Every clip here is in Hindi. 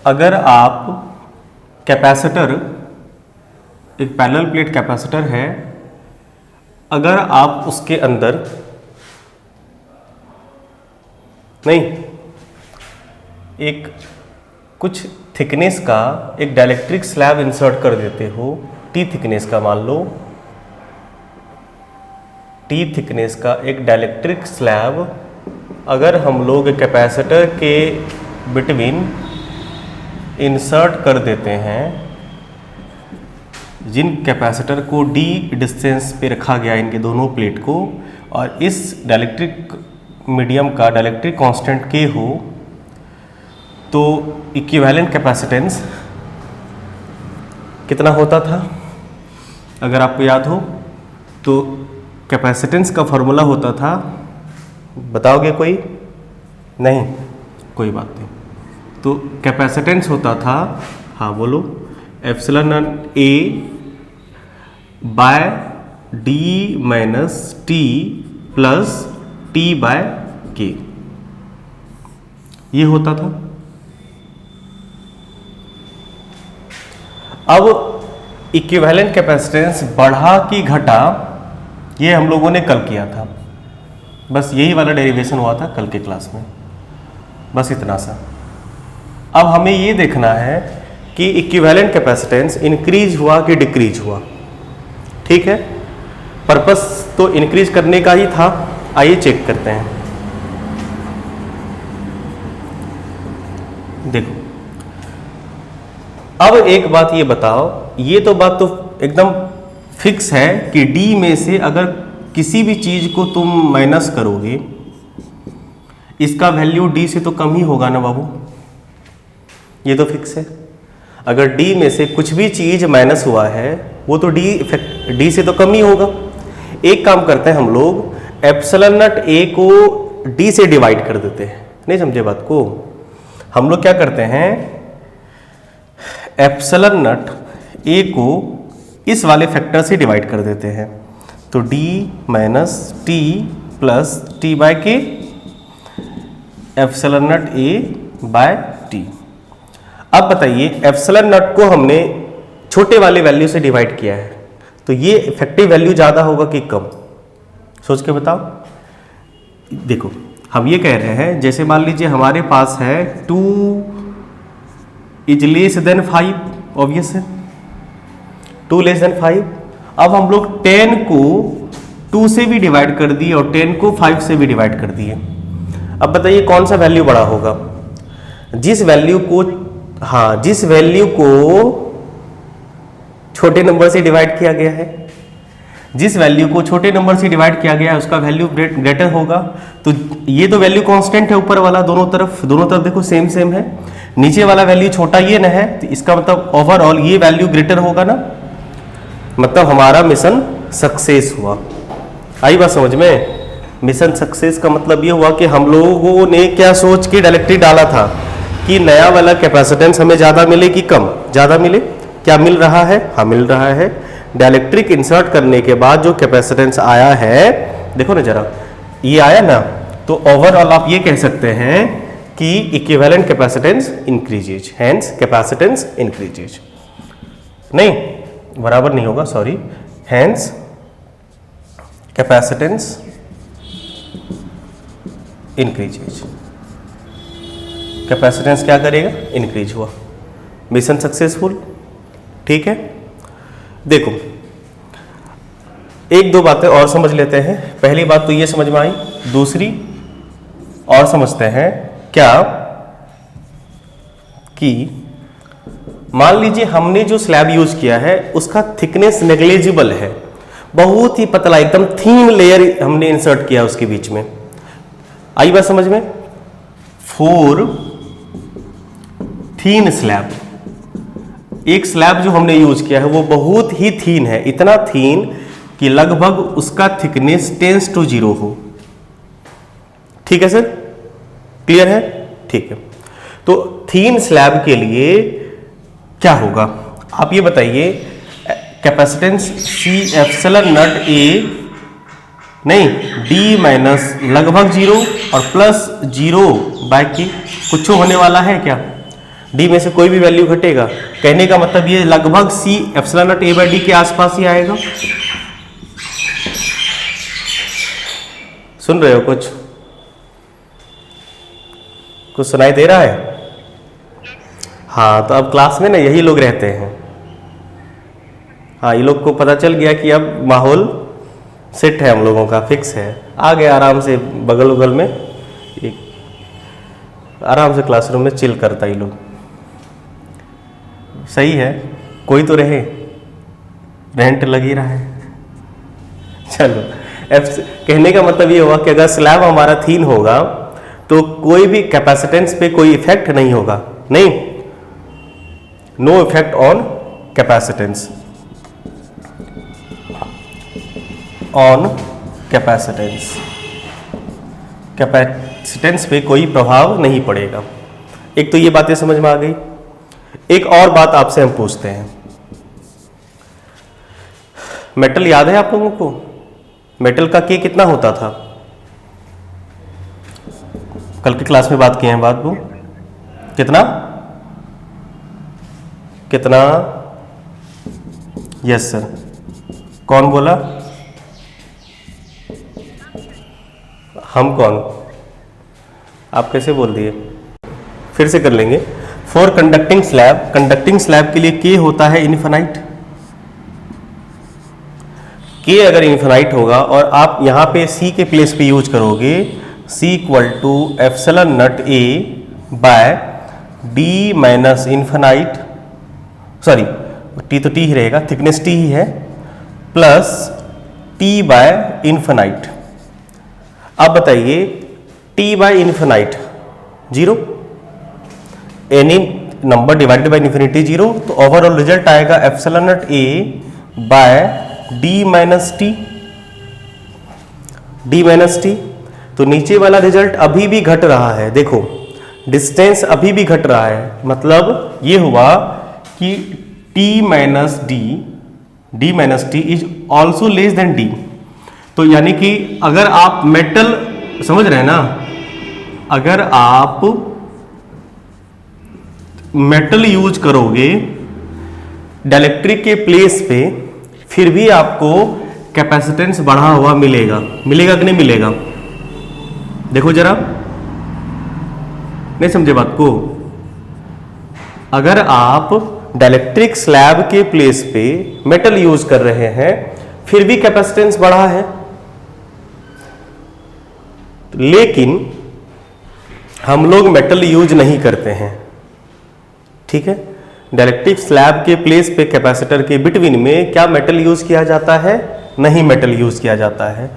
अगर आप कैपेसिटर, एक पैरेलल प्लेट कैपेसिटर है, अगर आप उसके अंदर एक कुछ थिकनेस का एक डाइलेक्ट्रिक स्लैब इंसर्ट कर देते हो, टी थिकनेस का मान लो, टी थिकनेस का एक डाइलेक्ट्रिक स्लैब अगर हम लोग कैपेसिटर के बिटवीन इंसर्ट कर देते हैं, जिन कैपेसिटर को डी डिस्टेंस पे रखा गया इनके दोनों प्लेट को, और इस डाइलेक्ट्रिक मीडियम का डाइलेक्ट्रिक कांस्टेंट के हो, तो इक्विवेलेंट कैपेसिटेंस कितना होता था? अगर आपको याद हो तो कैपेसिटेंस का फॉर्मूला होता था, बताओगे कोई? नहीं, कोई बात नहीं। तो कैपेसिटेंस होता था, हाँ बोलो, epsilon A by D minus T plus T by K, ये होता था। अब इक्विवेलेंट कैपेसिटेंस बढ़ा कि घटा, ये हम लोगों ने कल किया था, बस यही वाला डेरिवेशन हुआ था कल के क्लास में, बस इतना सा। अब हमें ये देखना है कि इक्विवेलेंट कैपेसिटेंस इंक्रीज हुआ कि डिक्रीज हुआ। ठीक है, पर्पस तो इंक्रीज करने का ही था। आइए चेक करते हैं। देखो, अब एक बात ये बताओ, ये तो बात तो एकदम फिक्स है कि D में से अगर किसी भी चीज को तुम माइनस करोगे, इसका वैल्यू D से तो कम ही होगा ना बाबू, ये तो फिक्स है। अगर D में से कुछ भी चीज माइनस हुआ है, वो तो D से तो कम ही होगा। एक काम करते हैं हम लोग, एप्सिलॉन नॉट A को D से डिवाइड कर देते हैं। नहीं समझे बात को? हम लोग क्या करते हैं, एप्सिलॉन नॉट A को इस वाले फैक्टर से डिवाइड कर देते हैं, तो D minus T plus T by K, epsilon not A by T. अब बताइए, एप्सिलॉन नॉट को हमने छोटे वाले वैल्यू से डिवाइड किया है, तो ये इफेक्टिव वैल्यू ज़्यादा होगा कि कम? सोच के बताओ। देखो, हम ये कह रहे हैं, जैसे मान लीजिए हमारे पास है 2 इज लेस देन 5, ऑब्वियस है 2 लेस देन 5। अब हम लोग 10 को 2 से भी डिवाइड कर दिए और 10 को 5 से भी डिवाइड कर दिए। अब बताइए कौन सा वैल्यू बड़ा होगा? जिस वैल्यू को छोटे नंबर से डिवाइड किया गया है, जिस वैल्यू को छोटे नंबर से डिवाइड किया गया है उसका वैल्यू ग्रेटर होगा। तो ये तो वैल्यू कांस्टेंट है ऊपर वाला, दोनों तरफ देखो सेम सेम है। नीचे वाला वैल्यू छोटा ये न है, तो इसका मतलब ओवरऑल ये वैल्यू ग्रेटर होगा ना, मतलब हमारा मिशन सक्सेस हुआ। आई बात समझ में? मिशन सक्सेस का मतलब ये हुआ कि हम लोगों ने क्या सोच के डायरेक्टली डाला था कि नया वाला कैपेसिटेंस हमें ज़्यादा मिले कि कम? ज़्यादा मिले। क्या मिल रहा है? हाँ मिल रहा है। डाइलेक्ट्रिक इंसर्ट करने के बाद जो कैपेसिटेंस आया है, देखो ना जरा, ये आया ना, तो ओवरऑल आप ये कह सकते हैं कि equivalent capacitance increases, hence capacitance increases. नहीं, बराबर नहीं होगा, sorry, hence capacitance increases. Capacitance क्या करेगा? इंक्रीज हुआ। Mission successful. ठीक है, देखो एक दो बातें और समझ लेते हैं। पहली बात तो ये समझ में आई, दूसरी और समझते हैं क्या कि मान लीजिए हमने जो स्लैब यूज किया है उसका थिकनेस नेग्लिजिबल है, बहुत ही पतला, एकदम थीन लेयर हमने इंसर्ट किया उसके बीच में। आई बात समझ में? 4 थीन स्लैब, एक स्लैब जो हमने यूज किया है वो बहुत ही थीन है, इतना थीन कि लगभग उसका थिकनेस टेंस टू 0 हो। ठीक है सर, क्लियर है? ठीक है, तो थीन स्लैब के लिए क्या होगा आप ये बताइए। Capacitance C epsilon not A, नहीं D माइनस लगभग 0 और प्लस 0 बाय के कुछ होने वाला है क्या? डी में से कोई भी वैल्यू घटेगा, कहने का मतलब ये लगभग C epsilon not A by D के आसपास ही आएगा। सुन रहे हो कुछ सुनाई दे रहा है? हाँ, तो अब क्लास में ना यही लोग रहते हैं। हाँ, ये लोग को पता चल गया कि अब माहौल सेट है, हम लोगों का फिक्स है। आ गए आराम से बगल उगल में, एक आराम से क्लासरूम में चिल करता ये लोग। सही है, कोई तो रहे, रेंट लग ही रहा है। चलो, कहने का मतलब ये हुआ कि अगर स्लैब हमारा थीन होगा तो कोई भी कैपेसिटेंस पे कोई इफेक्ट नहीं होगा, नहीं, no effect on capacitance, on capacitance, capacitance पे कोई प्रभाव नहीं पड़ेगा। एक तो ये बातें समझ में आ गई। एक और बात आपसे हम पूछते हैं, मेटल याद है आप लोगों को? मेटल का के कितना होता था? कल की क्लास में बात किए हैं बात वो, कितना कितना? यस सर, कौन बोला? हम कौन? आप कैसे बोल दिए? फिर से कर लेंगे। For conducting slab, conducting slab के लिए के होता है इनफाइनाइट। के अगर इनफाइनाइट होगा और आप यहां पे सी के प्लेस पे यूज करोगे, C equal to epsilon not A by D minus infinite, sorry T तो टी ही रहेगा, थिकनेस टी ही है, प्लस टी बाय इनफाइनाइट। अब बताइए T by infinite zero, any number divided by infinity zero, तो ओवरऑल रिजल्ट आएगा epsilon not A by D minus T, D minus T. तो नीचे वाला रिजल्ट अभी भी घट रहा है, देखो डिस्टेंस अभी भी घट रहा है, मतलब ये हुआ कि t minus D, D minus T is also less than D. तो यानी कि अगर आप मेटल, समझ रहे हैं ना, अगर आप मेटल यूज करोगे डाइलेक्ट्रिक के प्लेस पे, फिर भी आपको कैपेसिटेंस बढ़ा हुआ मिलेगा, मिलेगा कि नहीं मिलेगा? देखो जरा, नहीं समझे बात को? अगर आप डाइलेक्ट्रिक स्लैब के प्लेस पे मेटल यूज कर रहे हैं, फिर भी कैपेसिटेंस बढ़ा है, लेकिन हम लोग मेटल यूज नहीं करते हैं, ठीक है? डाइलेक्ट्रिक स्लैब के प्लेस पे कैपेसिटर के बिटवीन में क्या मेटल यूज किया जाता है? नहीं मेटल यूज किया जाता है।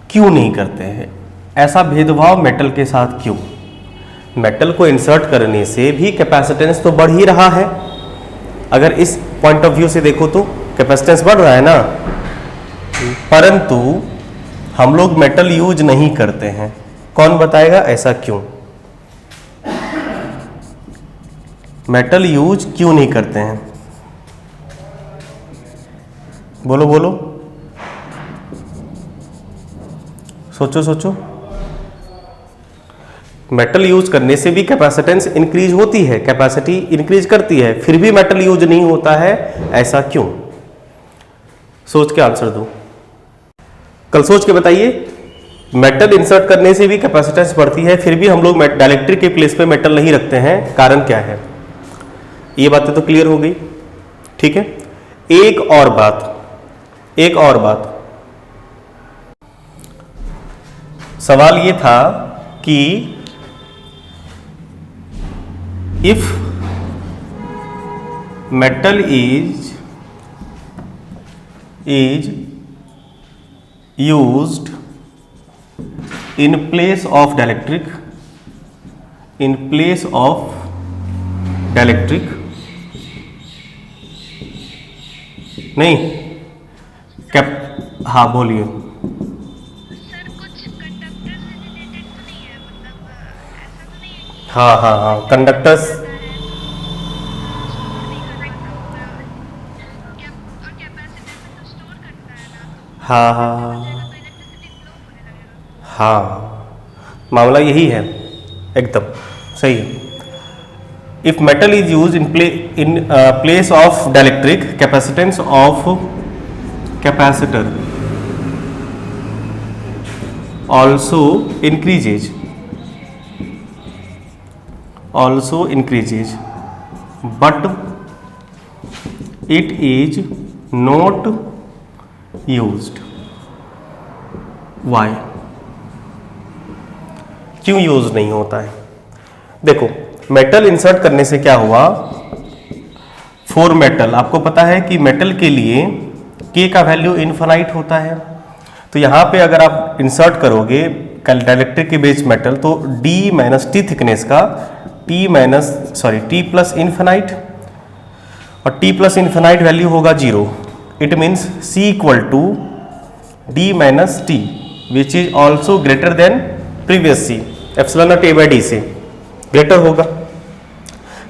क्यों नहीं करते हैं? ऐसा भेदभाव मेटल के साथ क्यों? मेटल को इंसर्ट करने से भी कैपेसिटेंस तो बढ़ ही रहा है। अगर इस पॉइंट ऑफ व्यू से देखो तो कैपेसिटेंस बढ़ रहा है ना, परंतु हम लोग मेटल यूज नहीं करते हैं। कौन बताएगा ऐसा क्यों? मेटल यूज क्यों नहीं करते हैं? बोलो बोलो, सोचो सोचो। मेटल यूज करने से भी कैपेसिटेंस इंक्रीज होती है, कैपेसिटी इंक्रीज करती है, फिर भी मेटल यूज नहीं होता है, ऐसा क्यों? सोच के आंसर दो, कल सोच के बताइए। मेटल इंसर्ट करने से भी कैपेसिटेंस बढ़ती है, फिर भी हम लोग डाइलेक्ट्रिक के प्लेस पे मेटल नहीं रखते हैं, कारण क्या है? ये बातें तो क्लियर हो गई, ठीक है? एक और बात, सवाल ये था कि if metal is used in place of dielectric, नहीं क्या? हाँ बोलिए। सर कुछ कंडक्टर से रिलेटेड तो नहीं है, मतलब ऐसा तो नहीं है कि हाँ कंडक्टर्स, स्टोर करता है ना, तो हाँ इलेक्ट्रिसिटी फ्लो होने लगेगा। हाँ, मामला यही है, एकदम सही है। if metal is used in place of dielectric, capacitance of capacitor also increases, but it is not used. Why? क्यों यूज नहीं होता है? देखो, मेटल इंसर्ट करने से क्या हुआ, फॉर मेटल आपको पता है कि मेटल के लिए K का वैल्यू इनफाइनाइट होता है। तो यहाँ पे अगर आप इंसर्ट करोगे डाइलेक्ट्रिक के बेस मेटल तो D माइनस टी थिकनेस का T प्लस इनफाइनाइट, और T प्लस इनफाइनाइट वैल्यू होगा 0। It means C equal to D minus T which is also greater than previous C, epsilon not A by D से ग्रेटर होगा।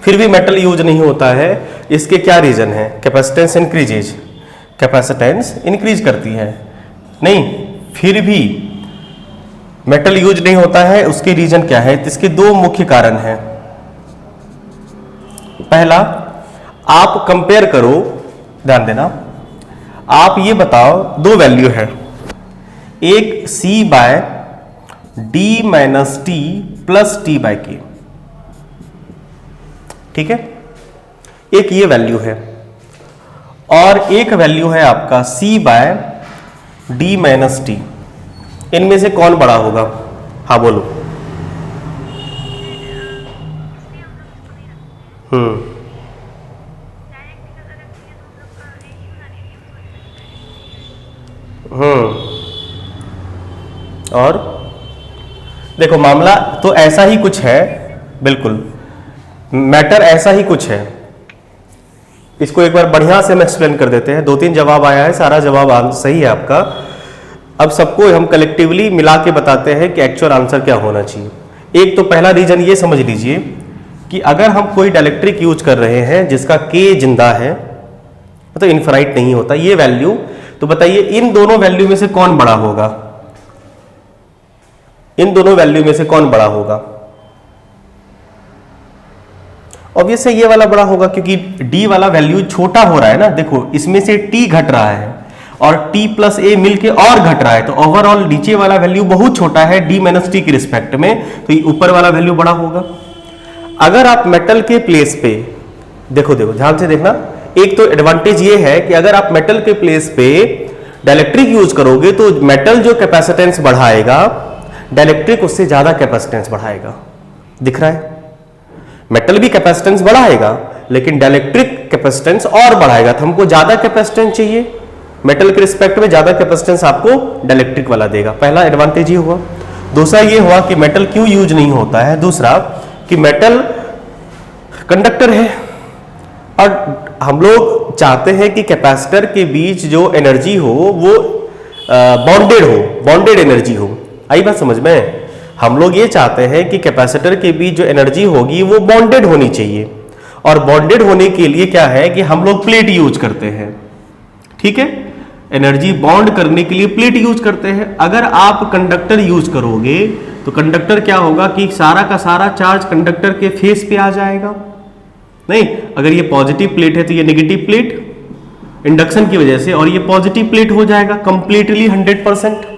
फिर भी मेटल यूज नहीं होता है, इसके क्या रीजन है? कैपेसिटेंस इंक्रीजेज, कैपेसिटेंस इंक्रीज करती है नहीं, फिर भी मेटल यूज नहीं होता है। उसके रीजन क्या है? इसके दो मुख्य कारण हैं। पहला, आप कंपेयर करो, ध्यान देना, आप ये बताओ दो वैल्यू है, एक C by D minus T plus T by K, ठीक है, एक ये वैल्यू है, और एक वैल्यू है आपका C by D minus T. इनमें से कौन बड़ा होगा? हाँ बोलो। और देखो, मामला तो ऐसा ही कुछ है, बिल्कुल मैटर ऐसा ही कुछ है। इसको एक बार बढ़िया से हम एक्सप्लेन कर देते हैं। 2-3 जवाब आया है, सारा जवाब सही है आपका। अब सबको हम कलेक्टिवली मिला के बताते हैं कि एक्चुअल आंसर क्या होना चाहिए। एक तो पहला रीजन ये समझ लीजिए कि अगर हम कोई डाइलेक्ट्रिक यूज कर रहे हैं जिसका K जिंदा है, मतलब इनफाइनाइट नहीं होता ये वैल्यू, तो बताइए इन दोनों वैल्यू में से कौन बड़ा होगा? इन दोनों वैल्यू में से कौन बड़ा होगा? ऑब्वियस है ये वाला बड़ा होगा, क्योंकि D वाला वैल्यू छोटा हो रहा है ना। देखो, इसमें से T घट रहा है और T प्लस A मिलके और घट रहा है, तो ओवरऑल नीचे वाला वैल्यू बहुत छोटा है D माइनस टी के रिस्पेक्ट में, तो ये ऊपर वाला वैल्यू बड़ा होगा। अगर आप मेटल के प्लेस पे देखो ध्यान से देखना, एक तो एडवांटेज ये है कि अगर आप मेटल के प्लेस पे डाइलेक्ट्रिक यूज करोगे तो मेटल जो कैपेसिटेंस बढ़ाएगा, डाइलेक्ट्रिक उससे ज्यादा कैपेसिटेंस बढ़ाएगा। दिख रहा है? मेटल भी कैपेसिटेंस बढ़ाएगा लेकिन डाइलेक्ट्रिक कैपेसिटेंस और बढ़ाएगा। तो हमको ज्यादा कैपेसिटेंस चाहिए, मेटल के रिस्पेक्ट में ज्यादा कैपेसिटेंस आपको डाइलेक्ट्रिक वाला देगा। पहला एडवांटेज ये हुआ। दूसरा ये हुआ कि मेटल क्यों यूज नहीं होता है, दूसरा कि मेटल कंडक्टर है और हम लोग चाहते हैं कि कैपेसिटर के बीच जो एनर्जी हो वो बॉन्डेड एनर्जी हो। आई बात समझ में? हम लोग ये चाहते हैं कि कैपेसिटर के बीच जो एनर्जी होगी वो बॉन्डेड होनी चाहिए, और बॉन्डेड होने के लिए क्या है कि हम लोग प्लेट यूज करते हैं। ठीक है, एनर्जी बॉन्ड करने के लिए प्लेट यूज करते हैं। अगर आप कंडक्टर यूज करोगे तो कंडक्टर क्या होगा कि सारा का सारा चार्ज कंडक्टर के फेस पे आ जाएगा। नहीं, अगर ये पॉजिटिव प्लेट है तो ये नेगेटिव प्लेट इंडक्शन की वजह से, और ये पॉजिटिव प्लेट हो जाएगा कंप्लीटली 100%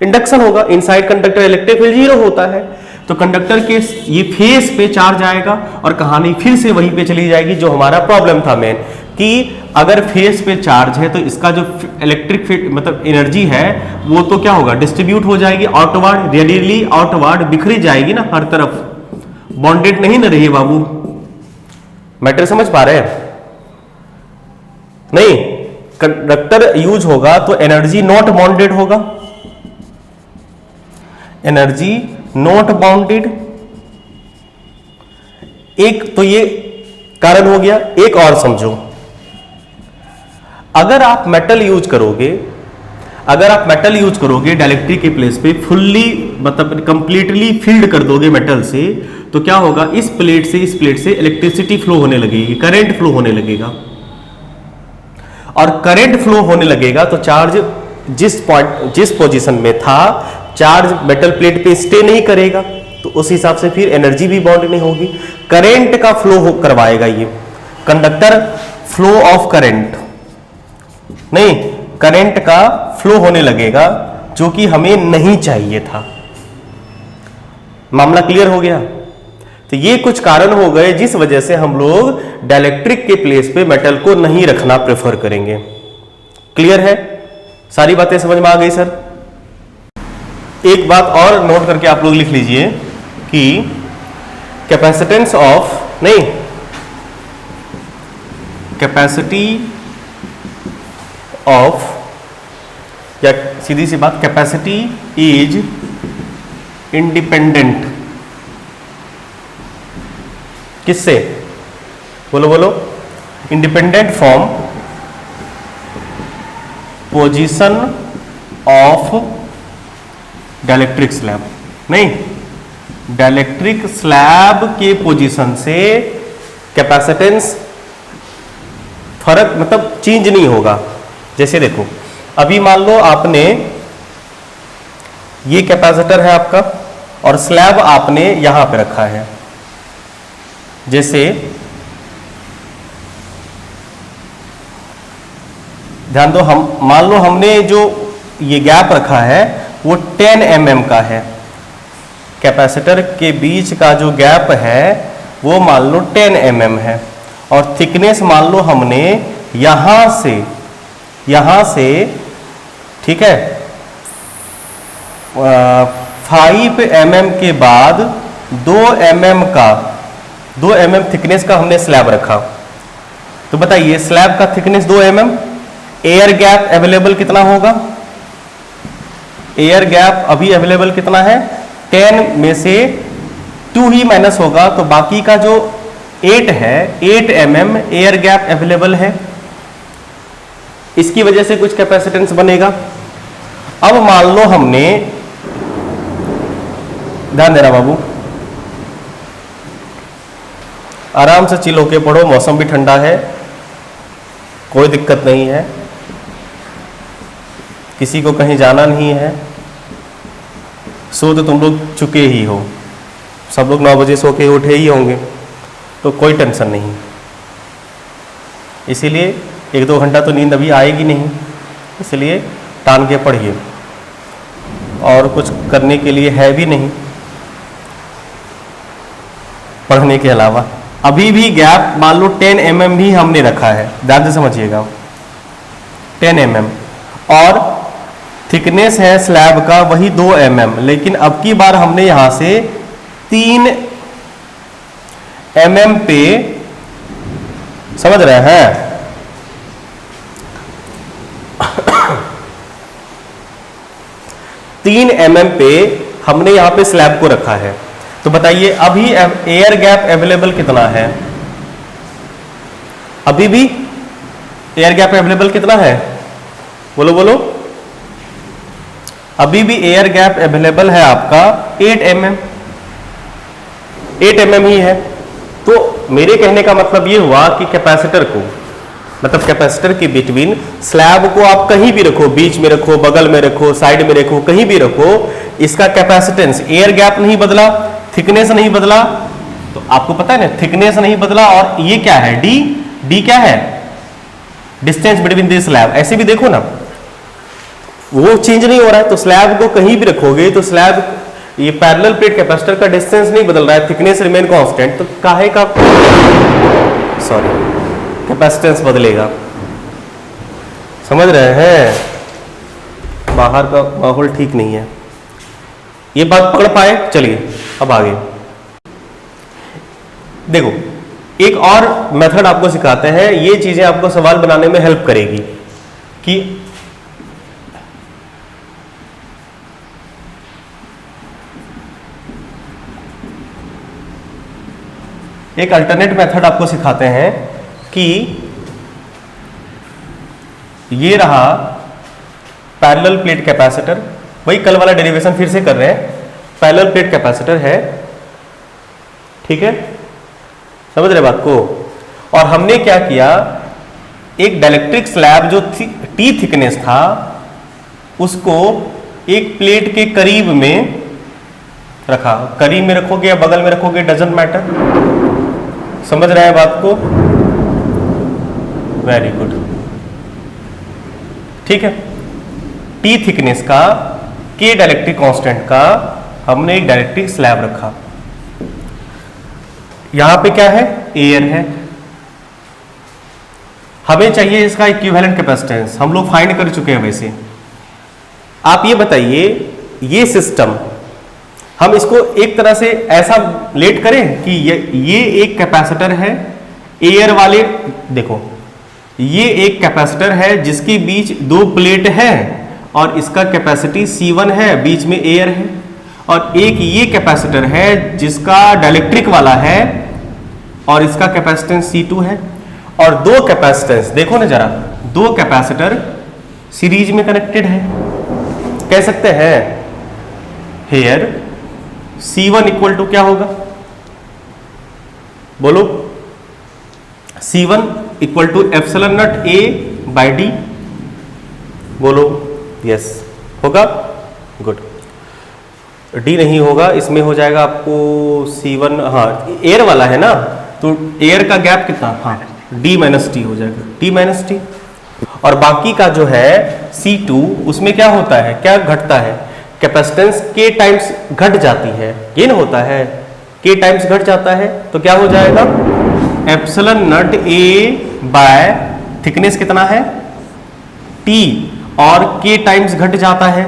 इंडक्शन होगा। इनसाइड कंडक्टर इलेक्ट्रिक फील्ड 0 होता है, तो कंडक्टर के ये फेस पे चार्ज आएगा और कहानी फिर से वहीं पे चली जाएगी जो हमारा प्रॉब्लम था मेन, कि अगर फेस पे चार्ज है तो इसका जो इलेक्ट्रिक फील्ड मतलब एनर्जी है वो तो क्या होगा, डिस्ट्रीब्यूट हो जाएगी आउटवर्ड, रेडियली आउटवर्ड बिखरी जाएगी ना हर तरफ, बॉन्डेड नहीं ना रही बाबू। मैटर समझ पा रहे हैं? नहीं, कंडक्टर यूज होगा तो एनर्जी नॉट बॉन्डेड होगा, एनर्जी नॉट बाउंडेड। एक तो ये कारण हो गया। एक और समझो, अगर आप मेटल यूज करोगे डाइलेक्ट्रिक के प्लेस पे, फुल्ली मतलब कंप्लीटली फील्ड कर दोगे मेटल से, तो क्या होगा, इस प्लेट से इलेक्ट्रिसिटी फ्लो होने लगेगी, करंट फ्लो होने लगेगा, और करंट फ्लो होने लगेगा तो चार्ज जिस पोजीशन में था चार्ज मेटल प्लेट पे स्टे नहीं करेगा, तो उस हिसाब से फिर एनर्जी भी बॉन्ड नहीं होगी, करंट का फ्लो करवाएगा ये कंडक्टर, फ्लो ऑफ करंट नहीं, करंट का फ्लो होने लगेगा जो कि हमें नहीं चाहिए था। मामला क्लियर हो गया? तो ये कुछ कारण हो गए जिस वजह से हम लोग डाइलेक्ट्रिक के प्लेस पे मेटल को नहीं रखना प्रेफर करेंगे। क्लियर है? सारी बातें समझ में आ गई सर? एक बात और नोट करके आप लोग लिख लीजिए कि कैपेसिटेंस ऑफ नहीं, कैपेसिटी ऑफ, या सीधी सी बात, कैपेसिटी इज इंडिपेंडेंट किससे? बोलो बोलो। Independent from position of dielectric slab. नहीं, डाइलेक्ट्रिक स्लैब के पोजीशन से कैपेसिटेंस फर्क मतलब चेंज नहीं होगा। जैसे देखो, अभी मान लो आपने ये कैपेसिटर है आपका और स्लैब आपने यहां पे रखा है। जैसे ध्यान दो, हम मान लो हमने जो ये गैप रखा है वो 10 mm का है, कैपेसिटर के बीच का जो गैप है वो मान लो 10 mm है, और थिकनेस मान लो हमने यहां से ठीक है 5 mm के बाद 2 mm थिकनेस का हमने स्लैब रखा। तो बताइए स्लैब का thickness 2 mm, air gap available कितना होगा? एयर गैप अभी अवेलेबल कितना है? 10 में से 2 ही माइनस होगा, तो बाकी का जो 8 है, 8 mm एयर गैप अवेलेबल है। इसकी वजह से कुछ कैपेसिटेंस बनेगा। अब मान लो हमने, ध्यान देना बाबू, आराम से चिल होके पढ़ो, मौसम भी ठंडा है, कोई दिक्कत नहीं है, किसी को कहीं जाना नहीं है, सो तो तुम लोग चुके ही हो, सब लोग 9 बजे सो के उठे ही होंगे, तो कोई टेंशन नहीं। इसीलिए 1-2 घंटा तो नींद अभी आएगी नहीं, इसलिए टान के पढ़िए, और कुछ करने के लिए है भी नहीं पढ़ने के अलावा। अभी भी गैप मान लो 10 mm भी हमने रखा है, ध्यान से समझिएगा, 10 mm, और थिकनेस है स्लैब का वही 2 mm, लेकिन अब की बार हमने यहां से 3 mm पे, समझ रहे हैं, 3 mm पे हमने यहां पे स्लैब को रखा है। तो बताइए अभी एयर गैप अवेलेबल कितना है? अभी भी एयर गैप अवेलेबल कितना है? बोलो बोलो। अभी भी एयर गैप अवेलेबल है आपका 8 mm, 8 mm ही है। तो मेरे कहने का मतलब ये हुआ कि कैपेसिटर को, मतलब कैपेसिटर के बिटवीन स्लैब को आप कहीं भी रखो, बीच में रखो, बगल में रखो, साइड में रखो, कहीं भी रखो, इसका कैपेसिटेंस, एयर गैप नहीं बदला, थिकनेस नहीं बदला, तो आपको पता है ना, थिकनेस नहीं बदला, और ये क्या है? डी क्या है? Distance between this slab. ऐसे भी देखो ना, वो चेंज नहीं हो रहा है, तो स्लैब को कहीं भी रखोगे तो स्लैब, ये पैरेलल प्लेट कैपेसिटर का डिस्टेंस नहीं बदल रहा है, थिकनेस रिमेन कांस्टेंट, तो काहे का कैपेसिटेंस बदलेगा? समझ रहे हैं? बाहर का माहौल ठीक नहीं है, ये बात पकड़ पाए? चलिए अब आगे देखो, एक और मेथड आपको सिखाते हैं, ये चीजें आपको सवाल बनाने में हेल्प करेगी कि एक अल्टरनेट मेथड आपको सिखाते हैं कि ये रहा पैरेलल प्लेट कैपेसिटर, वही कल वाला डेरिवेशन फिर से कर रहे हैं, पैरेलल प्लेट कैपेसिटर है, ठीक है, समझ रहे बात को। और हमने क्या किया, एक डाइलेक्ट्रिक स्लैब जो टी थिकनेस था उसको एक प्लेट के करीब में रखा, करीब में रखोगे या बगल में रखोगे डजंट मैटर। समझ रहे हैं बात को? वेरी गुड, ठीक है। टी थिकनेस का, के डाइलेक्ट्रिक कांस्टेंट का हमने एक डाइलेक्ट्रिक स्लैब रखा। यहां पे क्या है? एयर है। हमें चाहिए इसका इक्विवेलेंट कैपेसिटेंस, हम लोग फाइंड कर चुके हैं वैसे। आप ये बताइए, ये सिस्टम हम इसको एक तरह से ऐसा लेट करें कि ये एक कैपेसिटर है एयर वाले, देखो ये एक कैपेसिटर है जिसके बीच दो प्लेट है और इसका कैपेसिटी C1 है, बीच में एयर है, और एक ये कैपेसिटर है जिसका डाइलेक्ट्रिक वाला है और इसका कैपेसिटेंस C2 है। और दो कैपेसिटेंस देखो ना जरा, दो कैपेसिटर सीरीज में कनेक्टेड है, कह सकते हैं हेयर C1 इक्वल टू क्या होगा? बोलो। C1 equal to epsilon not A by D। बोलो यस होगा, गुड। D नहीं होगा, इसमें हो जाएगा आपको C1, हाँ एयर वाला है ना, तो एयर का गैप कितना? हाँ D माइनस टी हो जाएगा, D माइनस टी। और बाकी का जो है C2, उसमें क्या होता है, क्या घटता है? कैपेसिटेंस K टाइम्स घट जाती है, ये ना होता है, K टाइम्स घट जाता है, तो क्या हो जाएगा? Epsilon not A bye thickness कितना है? T, और K टाइम्स घट जाता है।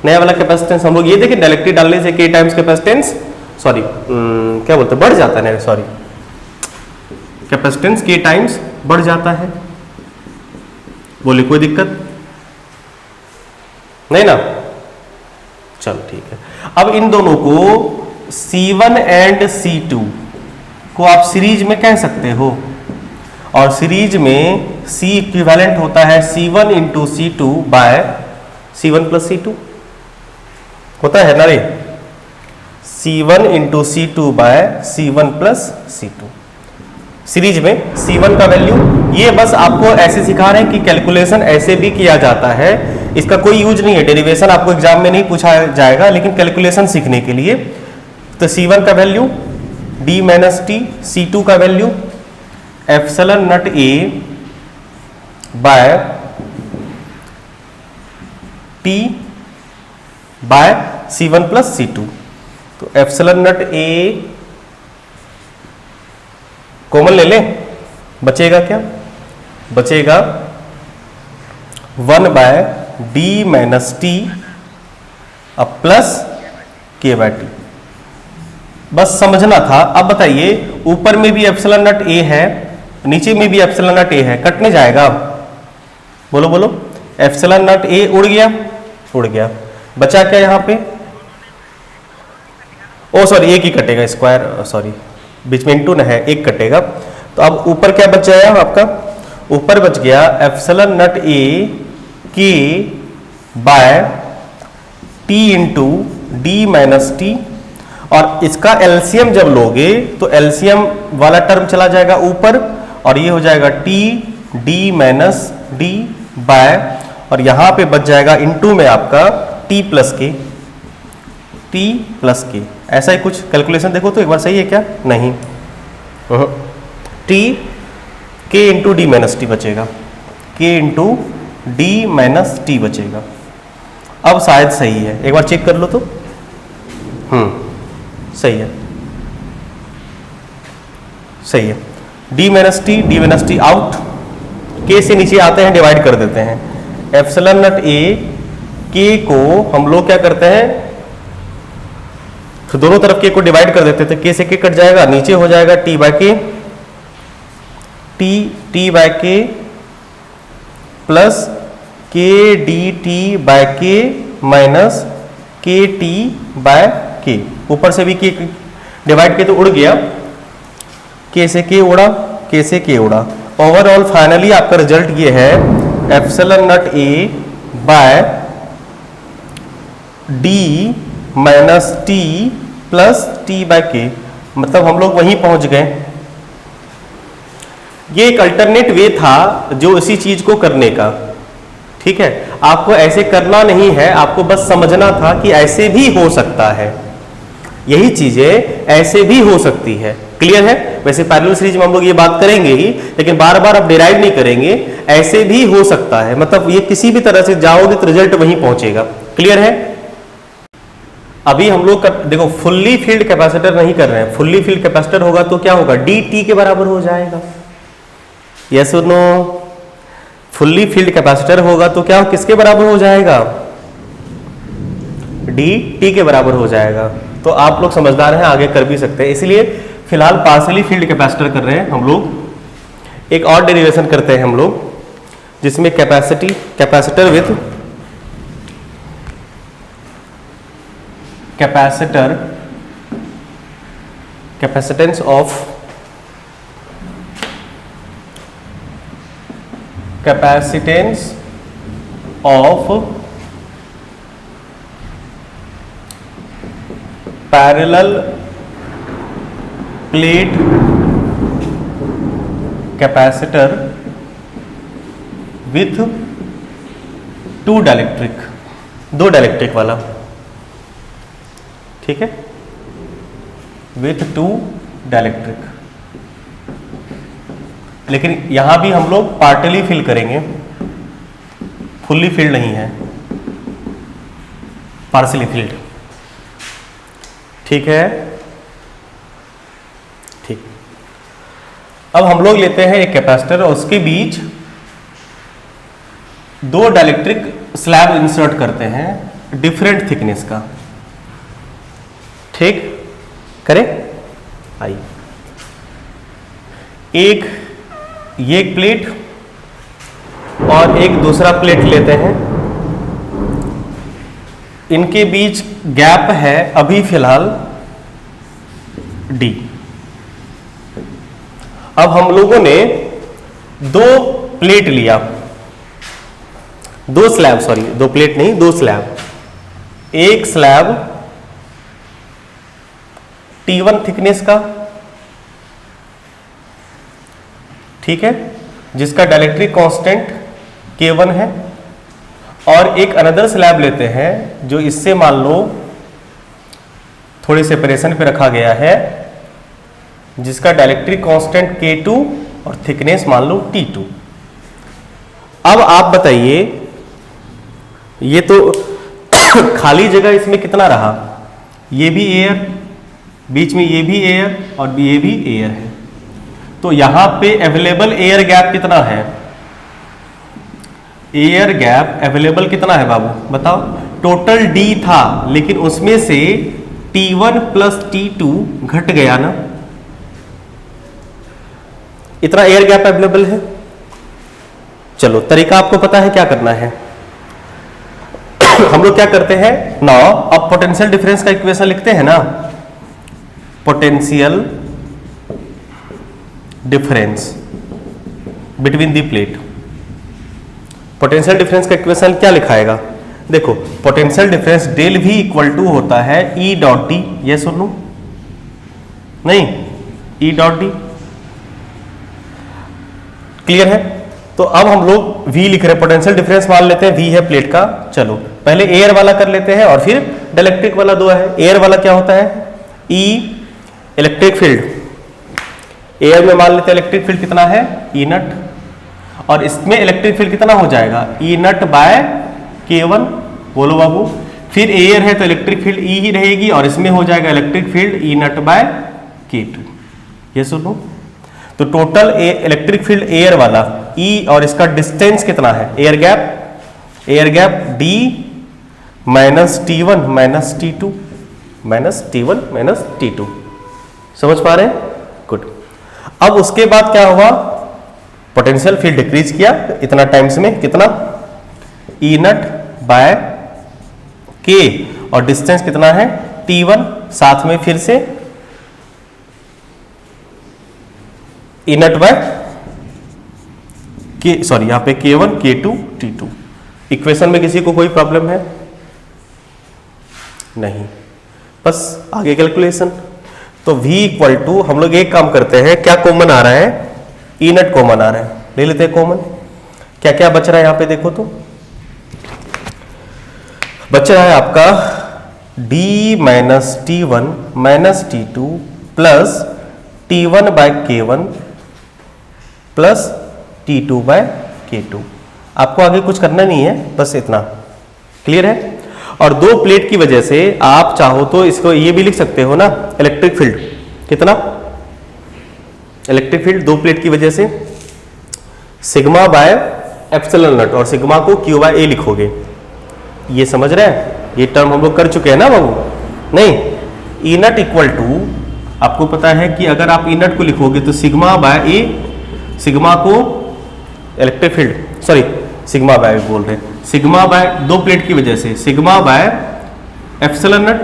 नया वाला कैपेसिटेंस हम लोग ये देखें, डायलेक्ट्रिक डालने से K टाइम्स कैपेसिटेंस, सॉरी क्या बोलते हैं, बढ़ जाता है, सॉरी कैपेसिटेंस K टाइम्स बढ़ जाता है। बोले कोई दिक्कत नहीं ना? चलो ठीक है। अब इन दोनों को C1 एंड C2 को आप सीरीज में कह सकते हो, और सीरीज में C इक्विवेलेंट होता है C1 into C2 bye C1 plus C2 होता है ना रे, C1 into C2 bye C1 plus C2। Series में C1 का वैल्यू, ये बस आपको ऐसे सिखा रहे हैं कि कैलकुलेशन ऐसे भी किया जाता है, इसका कोई यूज नहीं है, डेरिवेशन आपको एग्जाम में नहीं पूछा जाएगा, लेकिन कैलकुलेशन सीखने के लिए। तो C1 का value D minus T, C2 का value epsilon not A by T by C1 plus C2। तो एप्सिलॉन नॉट A कॉमन ले लें, बचेगा क्या? बचेगा 1 बाय D माइनस टी अब प्लस K बाय टी। बस समझना था। अब बताइए, ऊपर में भी एप्सिलॉन नॉट A है, नीचे में भी एप्सिलॉन नॉट A है, कटने जाएगा अब? बोलो बोलो, एप्सिलॉन नॉट A उड़ गया, उड़ गया, बचा क्या यहाँ पे? ओ सॉरी, एक ही कटेगा, स्क्वायर सॉरी बीच में इंटू न है, एक कटेगा। तो अब ऊपर क्या बच जाएगा आपका? ऊपर बच गया epsilon not A K by T into D minus T, और इसका एलसीएम जब लोगे तो एलसीएम वाला टर्म चला जाएगा ऊपर, और ये हो जाएगा T D minus D by, और यहां पे बच जाएगा इंटू में आपका T plus K, T plus K. ऐसा ही कुछ कैलकुलेशन देखो तो एक बार, सही है क्या? नहीं, T K into D minus T बचेगा, K into D minus T बचेगा। अब शायद सही है, एक बार चेक कर लो तो। सही है, सही है। D minus T out, K से नीचे आते हैं, डिवाइड कर देते हैं। एप्सिलॉन नॉट A K को हम लोग क्या करते हैं, तो दोनों तरफ K को डिवाइड कर देते थे, K से K कट जाएगा, नीचे हो जाएगा T by K, T by K plus K D T by K minus K T by K। ऊपर से भी K डिवाइड किया तो उड़ गया, K से K उड़ा, K से K उड़ा। ओवरऑल फाइनली आपका रिजल्ट ये है epsilon not A by D minus T plus T by K. मतलब हम लोग वहीं पहुंच गए। ये एक अल्टरनेट वे था जो इसी चीज को करने का, ठीक है। आपको ऐसे करना नहीं है, आपको बस समझना था कि ऐसे भी हो सकता है। यही चीजें ऐसे भी हो सकती है। क्लियर है? वैसे पैरेलल सीरीज में हम लोग ये बात करेंगे ही, लेकिन बार बार अब डिराइव नहीं करेंगे, ऐसे भी हो सकता है, मतलब ये किसी भी तरह से जाओगे तो रिजल्ट वहीं पहुंचेगा। क्लियर है? अभी हम लोग देखो फुल्ली फील्ड कैपेसिटर नहीं कर रहे हैं, फुल्ली फील्ड कैपेसिटर होगा तो क्या होगा, डी टी के बराबर हो जाएगा। यस और नो? फुल्ली फील्ड कैपेसिटर होगा तो क्या किसके बराबर हो जाएगा, डी टी के बराबर हो जाएगा। तो आप लोग समझदार हैं, आगे कर भी सकते हैं, इसलिए फिलहाल पार्शियली फील्ड कैपेसिटर कर रहे हैं हम लोग। एक और डेरिवेशन करते हैं हम लोग जिसमें capacitor with capacitance of parallel plate capacitor with to dielectric, दो डाइलेक्ट्रिक वाला, ठीक है, विथ टू डाइलेक्ट्रिक। लेकिन यहां भी हम लोग पार्टली फिल करेंगे, फुल्ली फिल्ड नहीं है, पार्शियली फिल्ड। ठीक है? ठीक। अब हम लोग लेते हैं एक कैपेसिटर और उसके बीच दो डाइलेक्ट्रिक स्लैब इंसर्ट करते हैं डिफरेंट थिकनेस का। ठीक? करें? आइए, एक प्लेट और एक दूसरा प्लेट लेते हैं, इनके बीच गैप है अभी फिलहाल डी। अब हम लोगों ने दो प्लेट लिया, दो स्लैब, सॉरी दो प्लेट नहीं, दो स्लैब। एक स्लैब T1 थिकनेस का, ठीक है, जिसका डाइलेक्ट्रिक कांस्टेंट K1 है, और एक अनदर स्लैब लेते हैं जो इससे मान लो थोड़ी सेपरेशन पे रखा गया है, जिसका डाइलेक्ट्रिक कांस्टेंट K2 और थिकनेस मान लो T2। अब आप बताइए, ये तो खाली जगह इसमें कितना रहा, ये भी एयर, बीच में ये भी एयर और ये भी एयर है, तो यहां पे अवेलेबल एयर गैप कितना है, एयर गैप अवेलेबल कितना है बाबू बताओ। टोटल D था, लेकिन उसमें से T1 प्लस T2 घट गया ना, इतना एयर गैप अवेलेबल है। चलो तरीका आपको पता है क्या करना है। हम लोग क्या करते हैं ना, अब पोटेंशियल डिफरेंस का इक्वेशन लिखते हैं ना, potential difference between the plate. Potential difference का इक्वेशन क्या लिखाएगा, देखो potential difference del V equal to होता है E डॉट डी, ये सुन लो, नहीं E डॉट डी, क्लियर है। तो अब हम लोग V लिख रहे हैं, पोटेंशियल डिफरेंस मान लेते हैं V है प्लेट का। चलो पहले एयर वाला कर लेते हैं और फिर डाइलेक्ट्रिक वाला दो है। एयर वाला क्या होता है, E इलेक्ट्रिक फील्ड, एयर में मान लेते हैं इलेक्ट्रिक फील्ड कितना है E नट, और इसमें इलेक्ट्रिक फील्ड कितना हो जाएगा E नट बाय K1, बोलो बाबू। फिर एयर है तो इलेक्ट्रिक फील्ड E ही रहेगी, और इसमें हो जाएगा इलेक्ट्रिक फील्ड E नट बाय K2, ये सुनो। तो टोटल इलेक्ट्रिक फील्ड एयर वाला E और इसका डिस्टेंस कितना है, air gap D minus T1 minus T2 minus T1 minus T2, समझ पा रहे हैं? गुड। अब उसके बाद क्या हुआ, पोटेंशियल फील्ड डिक्रीज किया इतना टाइम्स में, कितना E नट बाय K, और डिस्टेंस कितना है T1, साथ में फिर से E नट बाय K, सॉरी यहां पे K1 K2 T2। इक्वेशन में किसी को कोई प्रॉब्लम है? नहीं, बस आगे कैलकुलेशन। तो V इक्वल टू, हम लोग एक काम करते हैं, क्या कॉमन आ रहा है, E नट कॉमन आ रहा है, ले लेते हैं कॉमन। क्या क्या बच रहा है यहां पे देखो तो, बच रहा है आपका D minus T one minus T two plus T one by K one plus T two by K two. आपको आगे कुछ करना नहीं है, बस इतना क्लियर है। और दो प्लेट की वजह से आप चाहो तो इसको ये भी लिख सकते हो ना, इलेक्ट्रिक फील्ड कितना, इलेक्ट्रिक फील्ड दो प्लेट की वजह से सिग्मा बाय एप्सिलॉन नॉट, और सिग्मा को क्यू बाय ए लिखोगे। ये समझ रहे हैं, ये टर्म हम लोग कर चुके हैं ना बाबू। नहीं, ई नट इक्वल टू, आपको पता है कि अगर आप ई नट को लिखोगे तो सिग्मा बाय ए, सिग्मा को electric field, sorry sigma bye बोल रहे हैं, सिग्मा बाय दो प्लेट की वजह से सिग्मा बाय एप्सिलॉन नट,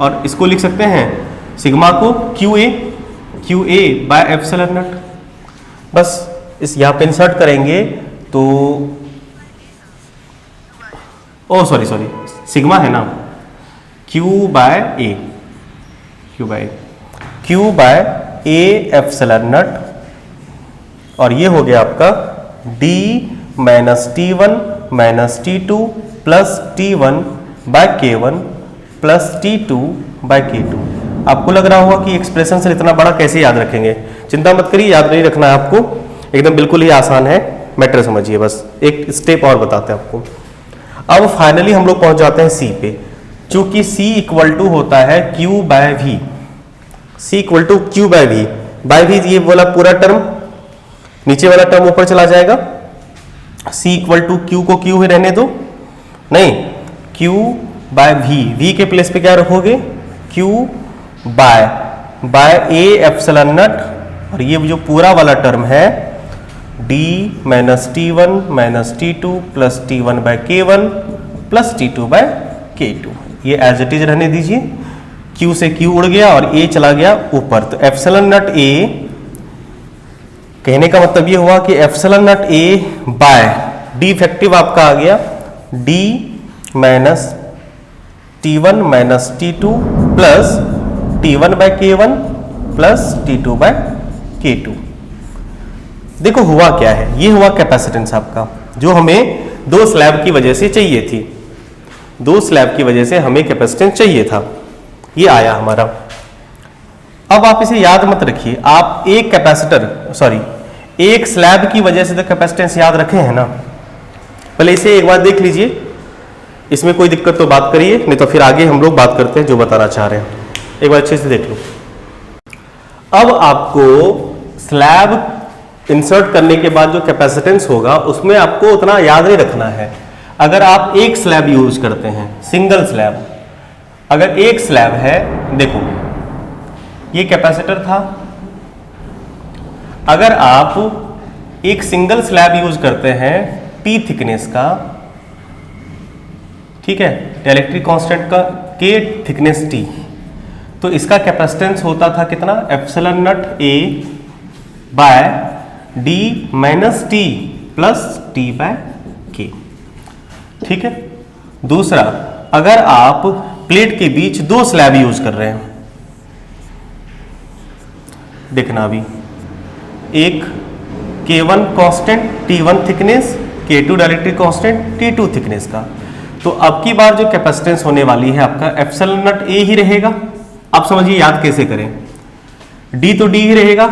और इसको लिख सकते हैं सिग्मा को क्यू ए बाय एप्सिलॉन नट। बस इस यहाँ पे इंसर्ट करेंगे तो, ओ सॉरी सिग्मा है ना, Q by A epsilon not, और ये हो गया आपका d minus T one minus T two plus T one by K one plus T two by K two. आपको लग रहा होगा कि एक्सप्रेशन से इतना बड़ा कैसे याद रखेंगे, चिंता मत करिए, याद नहीं रखना है आपको, एकदम बिल्कुल ही आसान है, मैटर समझिए, बस एक स्टेप और बताते हैं आपको। अब फाइनली हम लोग पहुंच जाते हैं सी पे, चूंकि सी इक्वल टू होता है Q by V, C equal to Q by V, ये बोला पूरा टर्म, नीचे वाला टर्म ऊपर चला जाएगा, c इक्वल टू क्यू को क्यू ही रहने दो, नहीं q बाय v के प्लेस पे क्या रखोगे, q by a epsilon not, और ये जो पूरा वाला टर्म है d minus T one minus T two plus T one by K one plus T two by K two, ये एज इट इज रहने दीजिए। q से q उड़ गया और a चला गया ऊपर, तो एप्सिलॉन नट a, कहने का मतलब ये हुआ कि epsilon nut a by D effective आपका आ गया d minus T one minus T two plus T one by K one plus T two by K two. देखो हुआ क्या है, ये हुआ कैपेसिटेंस आपका, जो हमें दो स्लैब की वजह से चाहिए थी, दो स्लैब की वजह से हमें कैपेसिटेंस चाहिए था, ये आया हमारा। अब आप इसे याद मत रखिए, आप एक कैपेसिटर, सॉरी एक स्लैब की वजह से तो कैपेसिटेंस याद रखे हैं ना, पहले इसे एक बार देख लीजिए, इसमें कोई दिक्कत तो बात करिए, नहीं तो फिर आगे हम लोग बात करते हैं जो बताना चाह रहे हैं। एक बार अच्छे से देख लो। अब आपको स्लैब इंसर्ट करने के बाद जो कैपेसिटेंस होगा उसमें आपको उतना याद नहीं रखना है। अगर आप एक स्लैब यूज करते हैं, सिंगल स्लैब, अगर एक स्लैब है, देखो ये कैपेसिटर था, अगर आप एक सिंगल स्लैब यूज करते हैं T थिकनेस का, ठीक है, इलेक्ट्रिक कांस्टेंट का K थिकनेस T, तो इसका कैपेसिटेंस होता था कितना, epsilon nut A by D minus T plus T by K, ठीक है। दूसरा, अगर आप प्लेट के बीच दो स्लैब यूज कर रहे हैं, देखना अभी, एक K1 constant T1 thickness, K2 electric constant T2 thickness का, तो अब की बार जो कैपेसिटेंस होने वाली है आपका एप्सिलॉन नट A ही रहेगा। आप समझिए याद कैसे करें, D तो D ही रहेगा,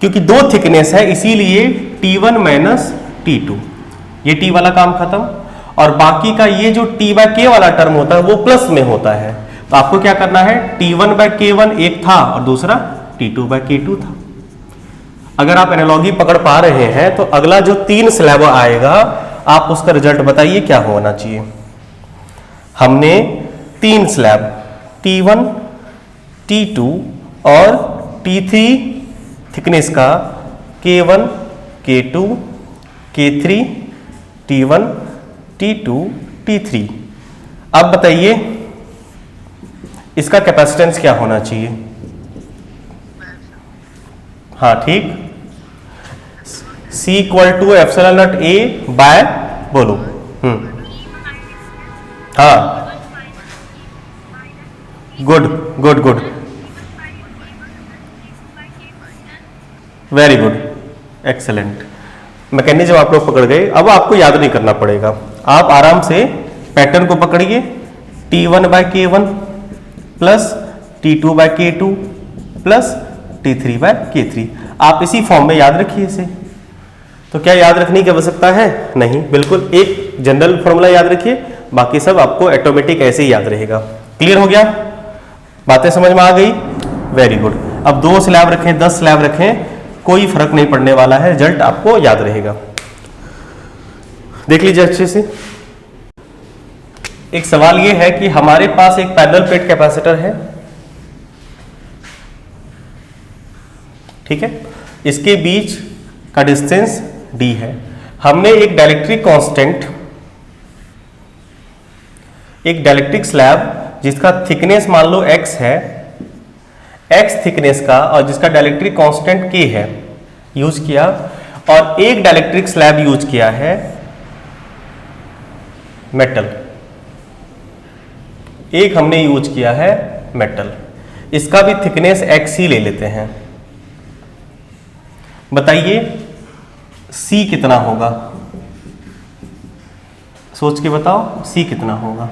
क्योंकि दो थिकनेस है इसीलिए T1 माइनस T2, ये T वाला काम खत्म, और बाकी का ये जो T बाय K वाला टर्म होता है वो प्लस में होता है, तो आपको क्या करना है, T1 बाय K1 एक था और दूसरा T2 बाय K2 था। अगर आप एनालॉजी पकड़ पा रहे हैं तो अगला जो तीन स्लैब आएगा आप उसका रिजल्ट बताइए क्या होना चाहिए। हमने तीन स्लैब T1, T2 और T3 थिकनेस का K1, K2, K3, T1, T2, T3, अब बताइए इसका कैपेसिटेंस क्या होना चाहिए। हाँ ठीक, C equal to epsilon nut A by, बोलो, हाँ, good good good, very good, excellent. Mechanism आप लोग पकड़ गए, अब आपको याद नहीं करना पड़ेगा, आप आराम से पैटर्न को पकड़िए, T1 by K1 plus T2 by K2 plus T3 by K3। आप इसी फॉर्म में याद रखिए इसे। तो क्या याद रखने की आवश्यकता है? नहीं, बिल्कुल एक जनरल फॉर्मूला याद रखिए, बाकी सब आपको ऑटोमेटिक ऐसे ही याद रहेगा। क्लियर हो गया? बातें समझ में आ गई? Very good. अब 2 स्लैब रखें, 10 स्लैब रखें, कोई फर्क नहीं पड़ने वाला है, रिजल्ट आपको याद रहेगा। देख लीजिए अच्छे से। एक सवाल यह है कि हमारे पास एक पैरेलल प्लेट कैपेसिटर है, ठीक है, इसके बीच का डिस्टेंस d है। हमने एक डाइलेक्ट्रिक कांस्टेंट, एक डाइलेक्ट्रिक स्लैब जिसका थिकनेस मान लो x है, x थिकनेस का, और जिसका डाइलेक्ट्रिक कांस्टेंट k है, यूज किया, और एक डाइलेक्ट्रिक स्लैब यूज किया है मेटल, एक हमने यूज किया है मेटल, इसका भी थिकनेस x ही ले लेते हैं। बताइए C कितना होगा? सोच के बताओ C कितना होगा।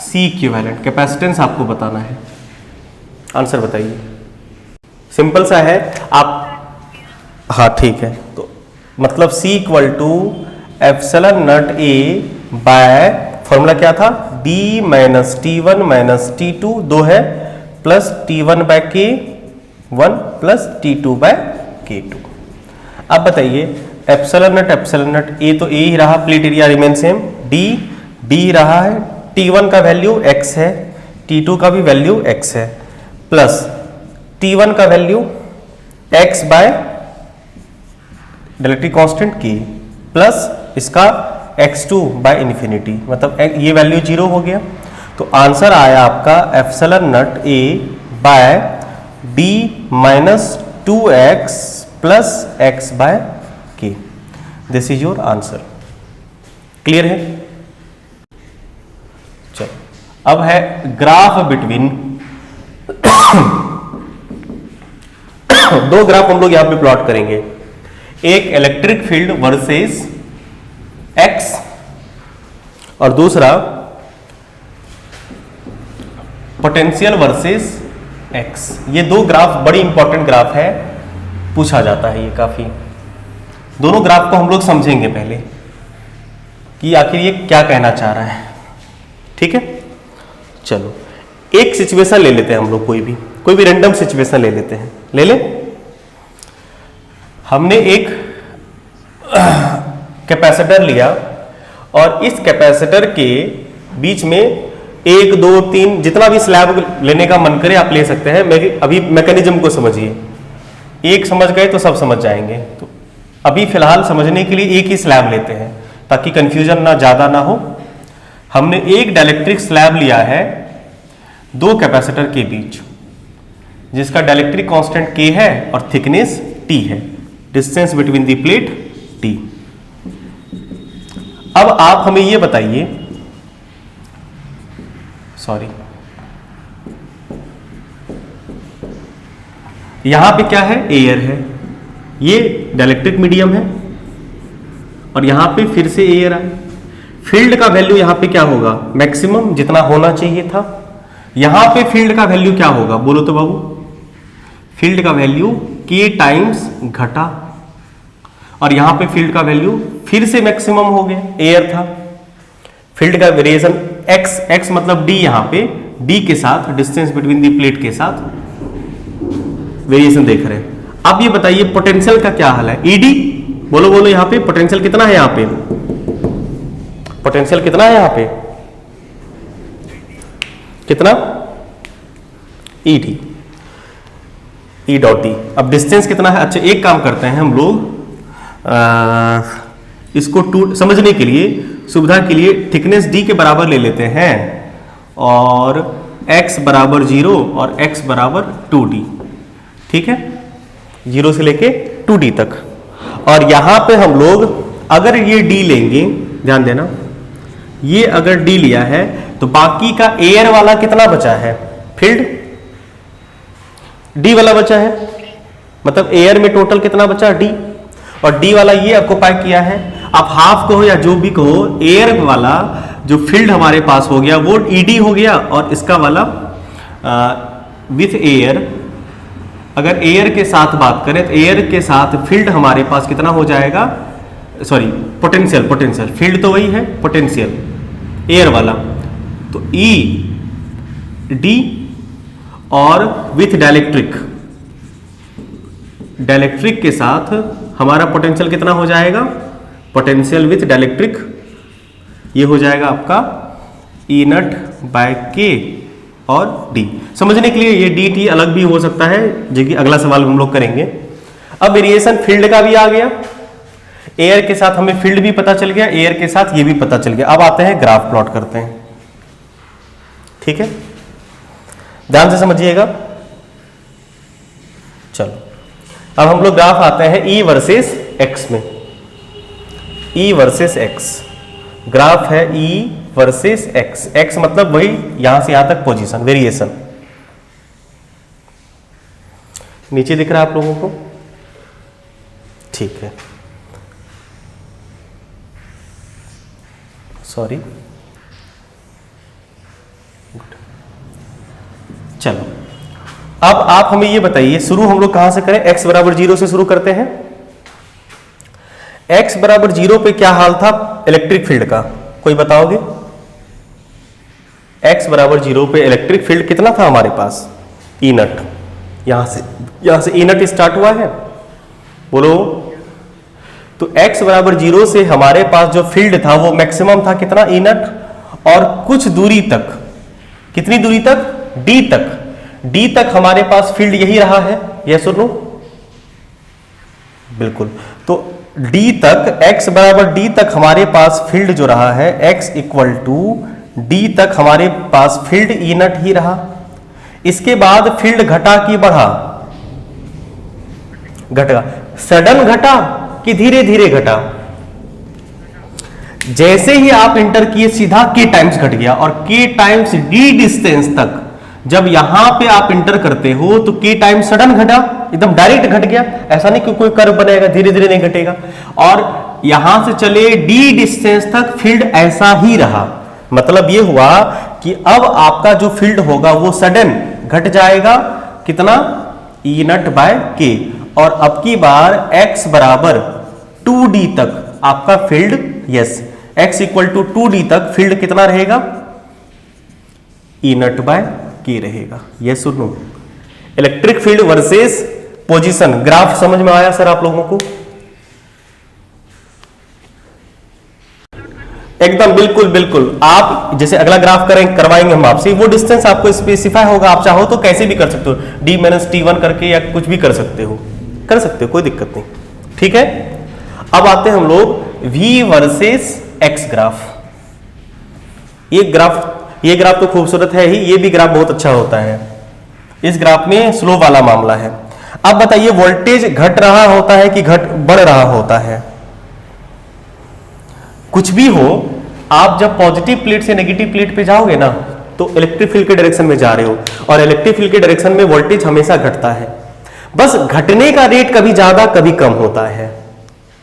C इक्विवेलेंट कैपेसिटेंस आपको बताना है, आंसर बताइए। सिंपल सा है आप, हाँ ठीक है, तो मतलब C equal to epsilon not A by formula क्या था, D minus T1 minus T2 2 है, plus T1 by K1 plus T2 by K2। अब बताइए एप्सिलॉन नॉट A तो A ही रहा, plate area remain same, D रहा है, T1 का वैल्यू x है, T2 का भी वैल्यू x है, प्लस T1 का value x by dielectric constant K, plus इसका x2 बाय इन्फिनिटी, मतलब ये वैल्यू 0 हो गया। तो आंसर आया आपका epsilon not A by D minus 2x plus x by K। This is your answer. Clear है? चलो अब है ग्राफ बिटवीन दो ग्राफ हम लोग यहां पे प्लॉट करेंगे, एक इलेक्ट्रिक फील्ड वर्सेस x और दूसरा पोटेंशियल वर्सेस x। ये दो ग्राफ बड़ी इंपॉर्टेंट ग्राफ है, पूछा जाता है ये काफी। दोनों ग्राफ को हम लोग समझेंगे पहले कि आखिर ये क्या कहना चाह रहा है, ठीक है। चलो एक सिचुएशन ले लेते हैं हम लोग, कोई भी रैंडम सिचुएशन ले लेते हैं, ले ले। हमने एक कैपेसिटर लिया और इस कैपेसिटर के बीच में 1 2 3 जितना भी स्लैब लेने का मन करे आप ले सकते हैं। अभी मैकेनिज्म को समझिए, एक समझ गए तो सब समझ जाएंगे। तो अभी फिलहाल समझने के लिए एक ही स्लैब लेते हैं ताकि कंफ्यूजन ना ज्यादा ना हो। हमने एक डाइलेक्ट्रिक स्लैब लिया है दो कैपेसिटर के बीच, जिसका डाइलेक्ट्रिक कांस्टेंट K है और थिकनेस T है, distance between the plate T। अब आप हमें यह बताइए, सॉरी यहां पे क्या है, एयर है, ये डाइलेक्ट्रिक मीडियम है और यहां पे फिर से एयर आए। फील्ड का वैल्यू यहां पे क्या होगा, मैक्सिमम जितना होना चाहिए था। यहां पे फील्ड का वैल्यू क्या होगा, बोलो तो बाबू। फील्ड का वैल्यू K टाइम्स घटा, और यहां पे फील्ड का वैल्यू फिर से मैक्सिमम हो गया, एयर था। फील्ड का वेरिएशन x मतलब d, यहां पे d के साथ डिस्टेंस बिटवीन द प्लेट के साथ वेरिएशन देख रहे हैं। अब ये बताइए पोटेंशियल का क्या हाल है, Ed, बोलो यहां पे पोटेंशियल कितना है, यहां पे पोटेंशियल कितना है, यहां पे कितना, Ed, E डॉट टी। अब डिस्टेंस कितना है, अच्छा एक काम करते हैं हम लोग, इसको समझने के लिए, सुविधा के लिए थिकनेस d के बराबर ले लेते हैं और x बराबर 0 और x बराबर 2d, ठीक है, 0 से लेके 2d तक। और यहां पे हम लोग अगर ये d लेंगे, ध्यान देना, ये अगर d लिया है तो बाकी का एयर वाला कितना बचा है, फील्ड d वाला बचा है, मतलब एयर में टोटल कितना बचा, d, और d वाला ये ऑक्युपाई किया है। आप हाफ कहो या जो भी कहो, एयर वाला जो फील्ड हमारे पास हो गया वो ईडी हो गया, और इसका वाला विथ एयर, अगर एयर के साथ बात करें तो एयर के साथ फील्ड हमारे पास कितना हो जाएगा, सॉरी पोटेंशियल, पोटेंशियल फील्ड तो वही है, पोटेंशियल एयर वाला, तो ई डी, और विथ डाइलेक्ट्रिक, डाइलेक्ट्रिक के साथ हमारा पोटेंशियल कितना हो जाएगा, पोटेंशियल विथ डाइलेक्ट्रिक, ये हो जाएगा आपका ई नट बाय के और डी। समझने के लिए ये डी टी अलग भी हो सकता है, जो कि अगला सवाल हम लोग करेंगे। अब वेरिएशन फील्ड का भी आ गया, एयर के साथ हमें फील्ड भी पता चल गया, एयर के साथ ये भी पता चल गया। अब आते हैं ग्राफ प्लॉट करते हैं, ठीक है, ध्यान से समझिएगा। चलो अब हम लोग ग्राफ आते हैं ई वर्सेस एक्स में, ई वर्सेस एक्स, ग्राफ है ई वर्सेस एक्स, एक्स मतलब वही यहां से यहां तक पोजीशन, वेरिएशन। नीचे दिख रहा है आप लोगों को, ठीक है, सॉरी, चलो अब आप हमें ये बताइए, शुरू हम लोग कहां से करें, x बराबर 0 से शुरू करते हैं। x बराबर 0 पे क्या हाल था इलेक्ट्रिक फील्ड का, कोई बताओगे? x बराबर 0 पे इलेक्ट्रिक फील्ड कितना था हमारे पास, ई नट, यहां से ई नट स्टार्ट हुआ है, बोलो। तो x बराबर 0 से हमारे पास जो फील्ड था वो मैक्सिमम था कितना, ई नट, और कुछ दूरी तक, कितनी दूरी तक, d तक, d तक हमारे पास फील्ड यही रहा है, यस और नो, बिल्कुल। तो d तक, x बराबर d तक हमारे पास फील्ड जो रहा है, x इक्वल टू d तक हमारे पास फील्ड ई नट ही रहा। इसके बाद फील्ड घटा कि बढ़ा, घटा, सडन घटा कि धीरे धीरे घटा, जैसे ही आप इंटर किए सीधा k टाइम्स घट गया, और k टाइम्स d डिस्टेंस तक जब यहां पे आप इंटर करते हो तो k टाइम्स सडन घटा, एकदम डायरेक्ट घट गया, ऐसा नहीं कि कोई कर्व बनेगा, धीरे धीरे नहीं घटेगा। और यहां से चले d डिस्टेंस तक फील्ड ऐसा ही रहा, मतलब ये हुआ कि अब आपका जो फील्ड होगा वो सडन घट जाएगा, कितना, ई नट बाय के, और अब की बार x बराबर 2d तक आपका field, yes, x equal to 2d तक फील्ड कितना रहेगा, ई नट बाय के रहेगा, यस और no. Electric field versus position, graph समझ में आया सर आप लोगों को? एकदम बिल्कुल बिल्कुल। आप जैसे अगला ग्राफ करवाएंगे हम आपसे, वो डिस्टेंस आपको स्पेसिफाई होगा, आप चाहो तो कैसे भी कर सकते हो, d माइनस t1 करके, या कुछ भी कर सकते हो, कोई दिक्कत नहीं, ठीक है। अब आते हैं हम लोग v वर्सेस x ग्राफ। ये ग्राफ तो खूबसूरत है ही, ये भी ग्राफ बहुत अच्छा होता है। इस ग्राफ में स्लो वाला मामला है। अब बताइए वोल्टेज घट रहा होता है कि बढ़ रहा होता है? कुछ भी हो, आप जब पॉजिटिव प्लेट से नेगेटिव प्लेट पे जाओगे ना, तो इलेक्ट्रिक फील्ड के डायरेक्शन में जा रहे हो, और इलेक्ट्रिक फील्ड के डायरेक्शन में वोल्टेज हमेशा घटता है, बस घटने का रेट कभी ज्यादा कभी कम होता है।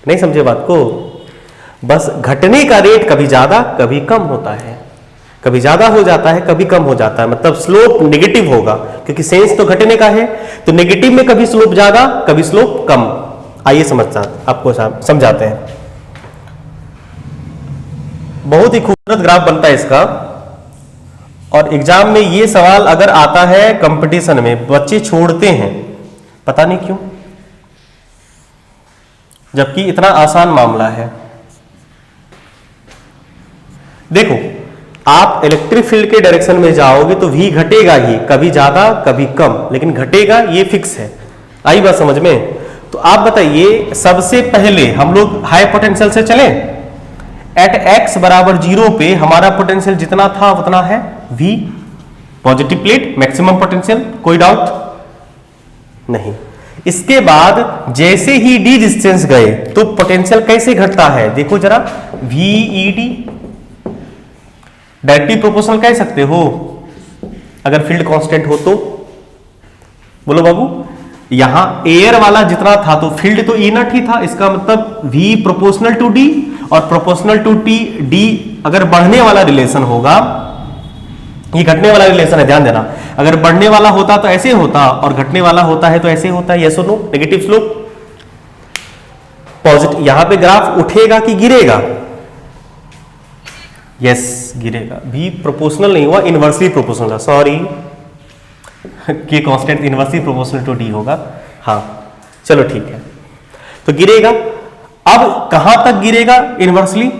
नहीं समझे बात को? बस घटने का रेट कभी ज्यादा कभी कम होता है, कभी ज्यादा हो जाता है कभी कम हो जाता है, मतलब स्लोप नेगेटिव होगा, क्योंकि सेंस तो घटने का है, तो नेगेटिव में कभी स्लोप ज्यादा कभी स्लोप कम। आइए आपको समझाते हैं। बहुत ही खूबसूरत ग्राफ बनता है इसका, और एग्जाम में ये सवाल अगर आता है कंपटीशन में, बच्चे छोड़ते हैं, पता नहीं क्यों, जबकि इतना आसान मामला है। देखो, आप इलेक्ट्रिक फील्ड के डायरेक्शन में जाओगे तो v घटेगा ही, कभी ज्यादा कभी कम, लेकिन घटेगा, ये फिक्स है। आई बात समझ में? तो आप बताइए, सबसे पहले हम लोग हाई पोटेंशियल से चलें। एट x बराबर 0 पे हमारा पोटेंशियल जितना था उतना है v, positive plate, maximum potential, कोई डाउट नहीं। इसके बाद जैसे ही d डिस्टेंस गए तो पोटेंशियल कैसे घटता है, देखो जरा, v e d, directly proportional कह सकते हो अगर फील्ड कांस्टेंट हो तो। बोलो बाबू, यहां एयर वाला जितना था तो फील्ड तो ई नट ही था, इसका मतलब v प्रोपोर्शनल टू d, और प्रोपोर्शनल टू टी डी अगर बढ़ने वाला रिलेशन होगा, ये घटने वाला रिलेशन है, ध्यान देना, अगर बढ़ने वाला होता तो ऐसे होता और घटने वाला होता है तो ऐसे होता है, यस और नो, नेगेटिव स्लोप। पॉजिटिव, यहां पे ग्राफ उठेगा कि गिरेगा? यस गिरेगा। भी प्रोपोर्शनल नहीं हुआ, inversely proportional, sorry K constant inversely proportional to D होगा। हाँ चलो ठीक है, तो गिरेगा। अब कहां तक गिरेगा इनवर्सली?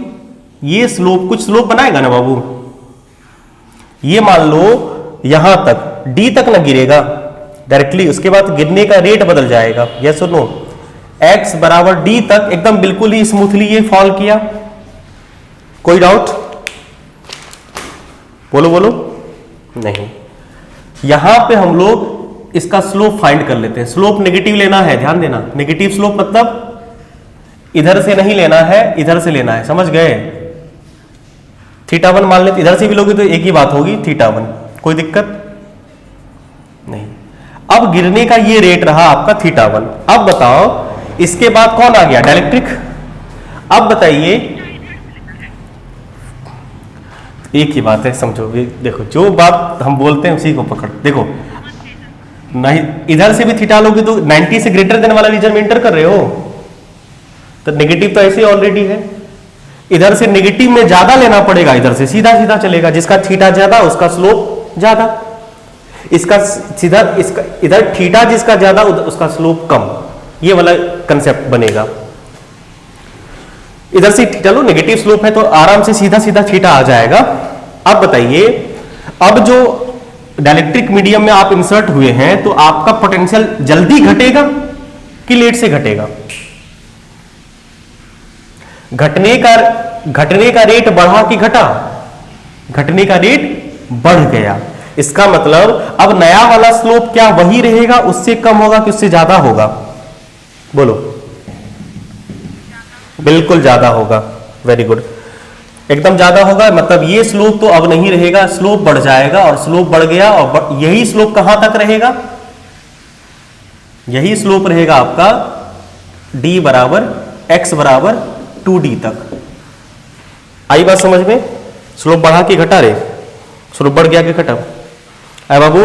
ये स्लोप, कुछ स्लोप बनाएगा ना बाबू, ये मान लो यहां तक डी तक ना गिरेगा डायरेक्टली, उसके बाद गिरने का रेट बदल जाएगा, यस और नो। एक्स बराबर डी तक एकदम बिल्कुल ही स्मूथली ये फॉल किया, कोई डाउट? बोलो बोलो, नहीं। यहां पे हम लोग इसका स्लोप फाइंड कर लेते हैं। स्लोप नेगेटिव लेना है, ध्यान देना, नेगेटिव स्लोप मतलब इधर से नहीं लेना है, इधर से लेना है, समझ गए? θ1 मान लेते, इधर से भी लोगे तो एक ही बात होगी, θ1, कोई दिक्कत नहीं। अब गिरने का ये रेट रहा आपका θ1। अब बताओ इसके बाद कौन आ गया? डाइलेक्ट्रिक। अब बताइए, एक ही बात है, समझो। देखो जो बात हम बोलते हैं उसी को पकड़, देखो नहीं, इधर से भी थीटा लोगे तो 90 से ग्रेटर देन वाला रीजन में एंटर कर रहे हो, तो नेगेटिव तो ऐसे ऑलरेडी है। इधर से नेगेटिव में ज्यादा लेना पड़ेगा, इधर से सीधा सीधा चलेगा, जिसका थीटा ज्यादा उसका स्लोप ज्यादा, इसका सीधा, इसका इधर थीटा जिसका ज्यादा उसका स्लोप कम, ये वाला कंसेप्ट बनेगा। इधर से थीटा लो, नेगेटिव स्लोप है तो आराम से सीधा सीधा थीटा आ जाएगा। अब बताइए, अब जो डाइलेक्ट्रिक मीडियम में आप इंसर्ट हुए हैं तो आपका पोटेंशियल जल्दी घटेगा कि लेट से घटेगा? घटने का रेट बढ़ा कि घटा? घटने का रेट बढ़ गया। इसका मतलब अब नया वाला स्लोप क्या वही रहेगा, उससे कम होगा कि उससे ज्यादा होगा? बोलो। बिल्कुल ज्यादा होगा, वेरी गुड, एकदम ज्यादा होगा। मतलब ये स्लोप तो अब नहीं रहेगा, स्लोप बढ़ जाएगा, और स्लोप बढ़ गया और यही स्लोप कहां तक रहेगा? यही स्लोप रहेगा आपका d बराबर x बराबर 2d तक। आई बात समझ में? स्लोप बढ़ा के घटा रे, स्लोप बढ़ गया कि घटा? आए बाबू,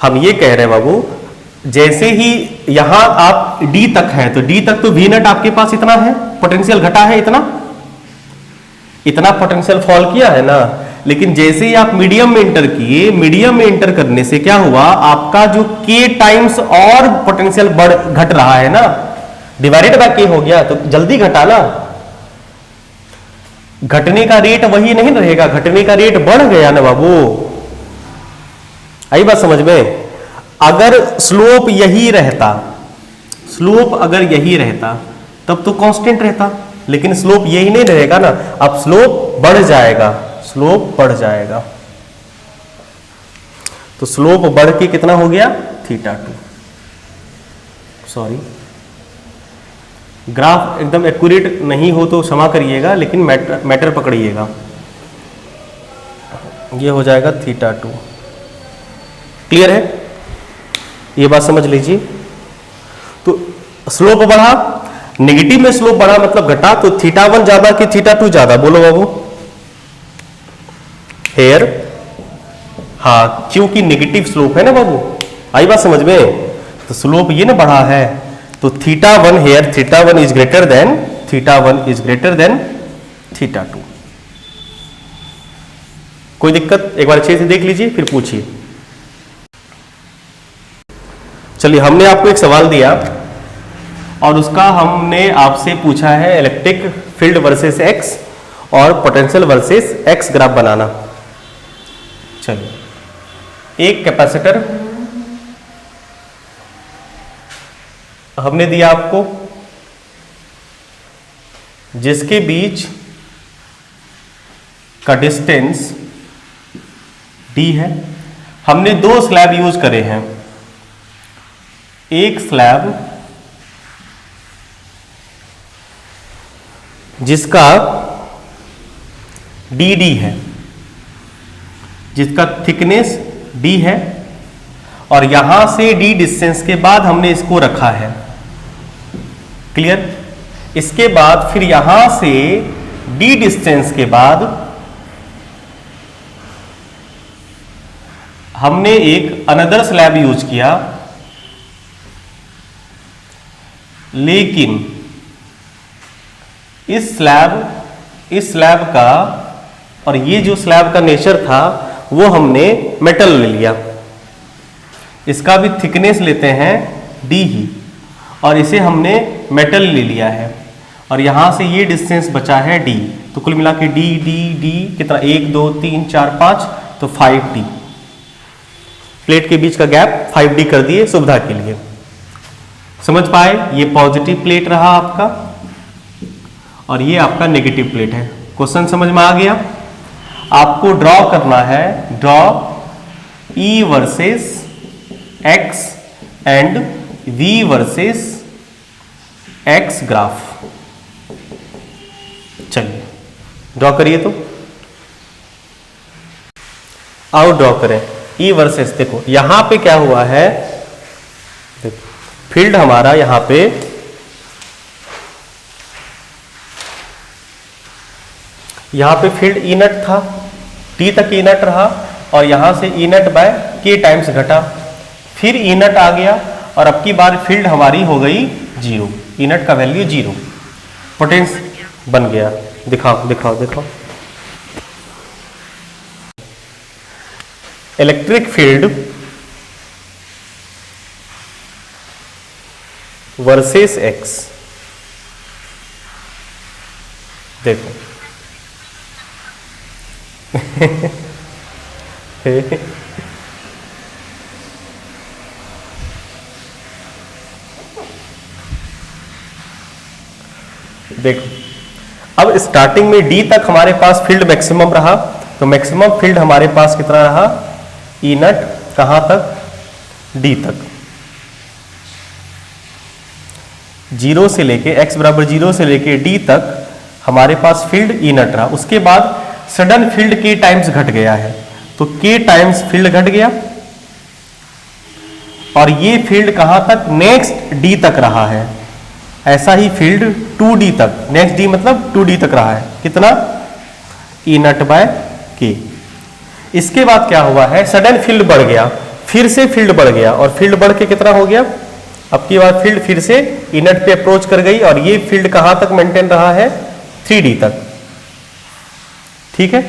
हम ये कह रहे हैं बाबू, जैसे ही यहां आप d तक हैं तो d तक तो v नट आपके पास इतना है, पोटेंशियल घटा है, इतना पोटेंशियल फॉल किया है ना। लेकिन जैसे ही आप मीडियम में एंटर किए, मीडियम में एंटर करने से क्या हुआ, आपका जो k टाइम्स और पोटेंशियल घट रहा है ना, डिवाइडेड बाय k हो गया, तो जल्दी घटा ना। घटने का रेट वही नहीं रहेगा, घटने का रेट बढ़ गया ना बाबू। आई बात समझ में? अगर स्लोप यही रहता, स्लोप अगर यही रहता तब तो कांस्टेंट रहता, लेकिन स्लोप यही नहीं रहेगा ना, अब स्लोप बढ़ जाएगा, स्लोप बढ़ जाएगा। तो स्लोप बढ़ के कितना हो गया? θ2। सॉरी, ग्राफ एकदम एक्यूरेट नहीं हो तो क्षमा करिएगा, लेकिन मैटर पकड़िएगा। ये हो जाएगा θ2। क्लियर है? ये बात समझ लीजिए। तो स्लोप बढ़ा, नेगेटिव में स्लोप बढ़ा मतलब घटा, तो θ1 ज्यादा कि θ2 ज्यादा? बोलो बाबू। हेयर, हाँ, क्योंकि नेगेटिव स्लोप है ना बाबू। आई बात समझ में? तो स्लोप ये ना बढ़ा है, तो θ1 हेयर, θ1 इज ग्रेटर देन θ2। कोई दिक्कत? एक बार अच्छे से देख लीजिए फिर पूछिए। चलिए, हमने आपको एक सवाल दिया और उसका हमने आपसे पूछा है इलेक्ट्रिक फील्ड वर्सेस एक्स और पोटेंशियल वर्सेस एक्स ग्राफ बनाना। चलिए, एक कैपेसिटर हमने दिया आपको जिसके बीच का डिस्टेंस d है। हमने दो स्लैब यूज करे हैं, एक स्लैब जिसका dd है, जिसका थिकनेस d है, और यहां से d डिस्टेंस के बाद हमने इसको रखा है। क्लियर? इसके बाद फिर यहां से डी डिस्टेंस के बाद हमने एक अनदर स्लैब यूज किया, लेकिन इस स्लैब का और ये जो स्लैब का नेचर था वो हमने मेटल ले लिया। इसका भी थिकनेस लेते हैं डी ही, और इसे हमने मेटल ले लिया है, और यहां से ये डिस्टेंस बचा है डी। तो कुल मिला के डी डी डी कितना, 1 2 3 4 5, तो 5d। प्लेट के बीच का गैप 5d कर दिए सुविधा के लिए। समझ पाए? ये पॉजिटिव प्लेट रहा आपका और ये आपका नेगेटिव प्लेट है। क्वेश्चन समझ में आ गया? आपको ड्रॉ करना है, draw E versus X and V versus X graph. चलिए ड्रॉ करिए। तो आओ ड्रॉ करें E वर्सेस। देखो यहां पे क्या हुआ है, देखो फील्ड हमारा यहां पे फील्ड ई नट था, टी तक ई नट रहा, और यहां से ई नट बाय के टाइम्स घटा, फिर ई नट आ गया, और अब की बार फील्ड हमारी हो गई 0, ई नट का वैल्यू 0, पोटेंस बन गया। दिखाओ दिखाओ दिखाओ। Electric field versus x. देखो देखो अब स्टार्टिंग में डी तक हमारे पास फील्ड मैक्सिमम रहा, तो मैक्सिमम फील्ड हमारे पास कितना रहा, ई नट, कहां तक, डी तक। 0 से लेके x बराबर 0 से लेके d तक हमारे पास फील्ड ई नट रहा। उसके बाद सडन फील्ड k टाइम्स घट गया है, तो k टाइम्स फील्ड घट गया, और ये फील्ड कहां तक, नेक्स्ट d तक रहा है। ऐसा ही फील्ड 2d तक, नेक्स्ट d मतलब 2d तक रहा है, कितना, ई नट बाय k। इसके बाद क्या हुआ है, सडन फील्ड बढ़ गया, फिर से फील्ड बढ़ गया, और फील्ड बढ़ के कितना हो गया, अब की बार फील्ड फिर से ई नट पे अप्रोच कर गई, और ये फील्ड कहां तक मेंटेन रहा है, 3d तक। ठीक है,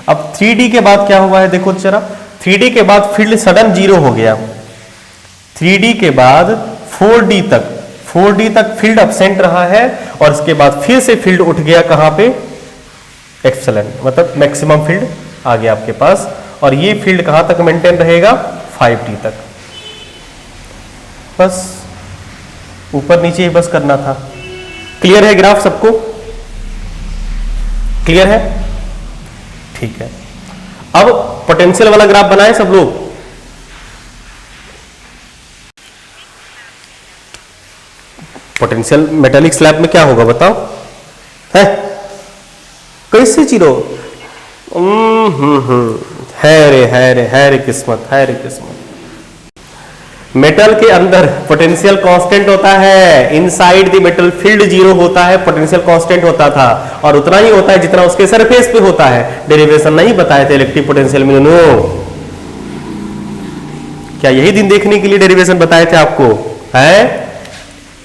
अब 3d के बाद क्या हुआ है, देखो जरा, 3d के बाद फील्ड सडन 0 हो गया, 3d के बाद 4d तक फील्ड एब्सेंट रहा है, और इसके बाद फिर से फील्ड उठ गया कहां पे, एक्सेलेंट, मतलब मैक्सिमम फील्ड आ गया आपके पास, और ये फील्ड कहां तक मेंटेन रहेगा, 5d तक। बस ऊपर नीचे ही बस करना था। क्लियर है ग्राफ सबको? क्लियर है? ठीक है, अब पोटेंशियल वाला ग्राफ बनाए सब लोग। पोटेंशियल मेटालिक स्लैब में क्या होगा बताओ, है कैसे जीरो, है रे किस्मत। मेटल के अंदर पोटेंशियल कांस्टेंट होता है, इनसाइड द मेटल फील्ड 0 होता है, पोटेंशियल कांस्टेंट होता था, और उतना ही होता है जितना उसके सरफेस पे होता है। डेरिवेशन नहीं बताए थे इलेक्ट्रिक पोटेंशियल में, नो क्या यही दिन देखने के लिए डेरिवेशन बताए थे आपको, है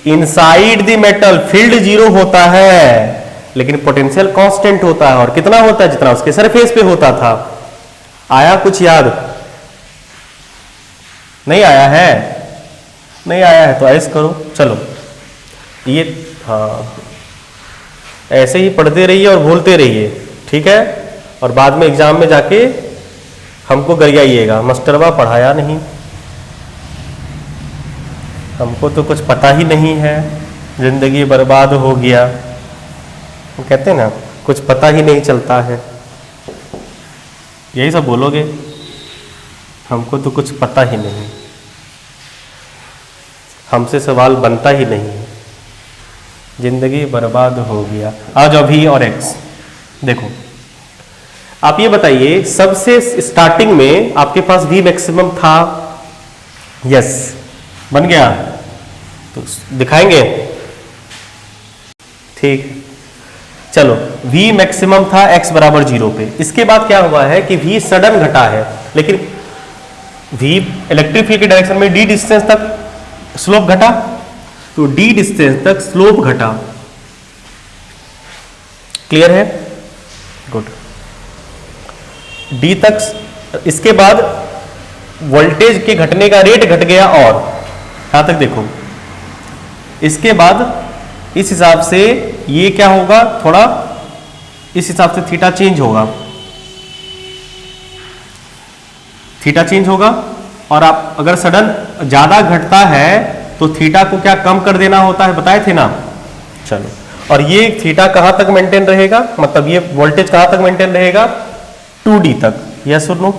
इनसाइड द मेटल फील्ड 0 होता है, लेकिन पोटेंशियल कांस्टेंट होता है, और कितना होता है, जितना उसके सरफेस पे होता था। आया कुछ याद? नहीं आया है? नहीं आया है तो ऐसे करो, चलो ये, हाँ ऐसे ही पढ़ते रहिए और भूलते रहिए, ठीक है, और बाद में एग्जाम में जाके हमको गरियाइएगा, मास्टरवा पढ़ाया नहीं, हमको तो कुछ पता ही नहीं है, जिंदगी बर्बाद हो गया, वो कहते हैं ना कुछ पता ही नहीं चलता है, यही सब बोलोगे, हमको तो कुछ पता ही नहीं, हमसे सवाल बनता ही नहीं, जिंदगी बर्बाद हो गया। आ जाओ V और X। देखो आप ये बताइए, सबसे स्टार्टिंग में आपके पास V मैक्सिमम था, यस बन गया, तो दिखाएंगे, ठीक है, चलो v मैक्सिमम था x बराबर 0 पे। इसके बाद क्या हुआ है कि v सडन घटा है, लेकिन v इलेक्ट्रिक फील्ड के डायरेक्शन में d डिस्टेंस तक स्लोप घटा, तो d डिस्टेंस तक स्लोप घटा। क्लियर है? गुड। d तक, इसके बाद वोल्टेज के घटने का रेट घट गया, और यहां तक देखो, इसके बाद इस हिसाब से ये क्या होगा, थोड़ा इस हिसाब से थीटा चेंज होगा, थीटा चेंज होगा। और आप अगर सडन ज्यादा घटता है तो थीटा को क्या कम कर देना होता है, बताए थे ना। चलो, और ये थीटा कहां तक मेंटेन रहेगा, मतलब ये वोल्टेज कहां तक मेंटेन रहेगा, 2d तक। यस और नो?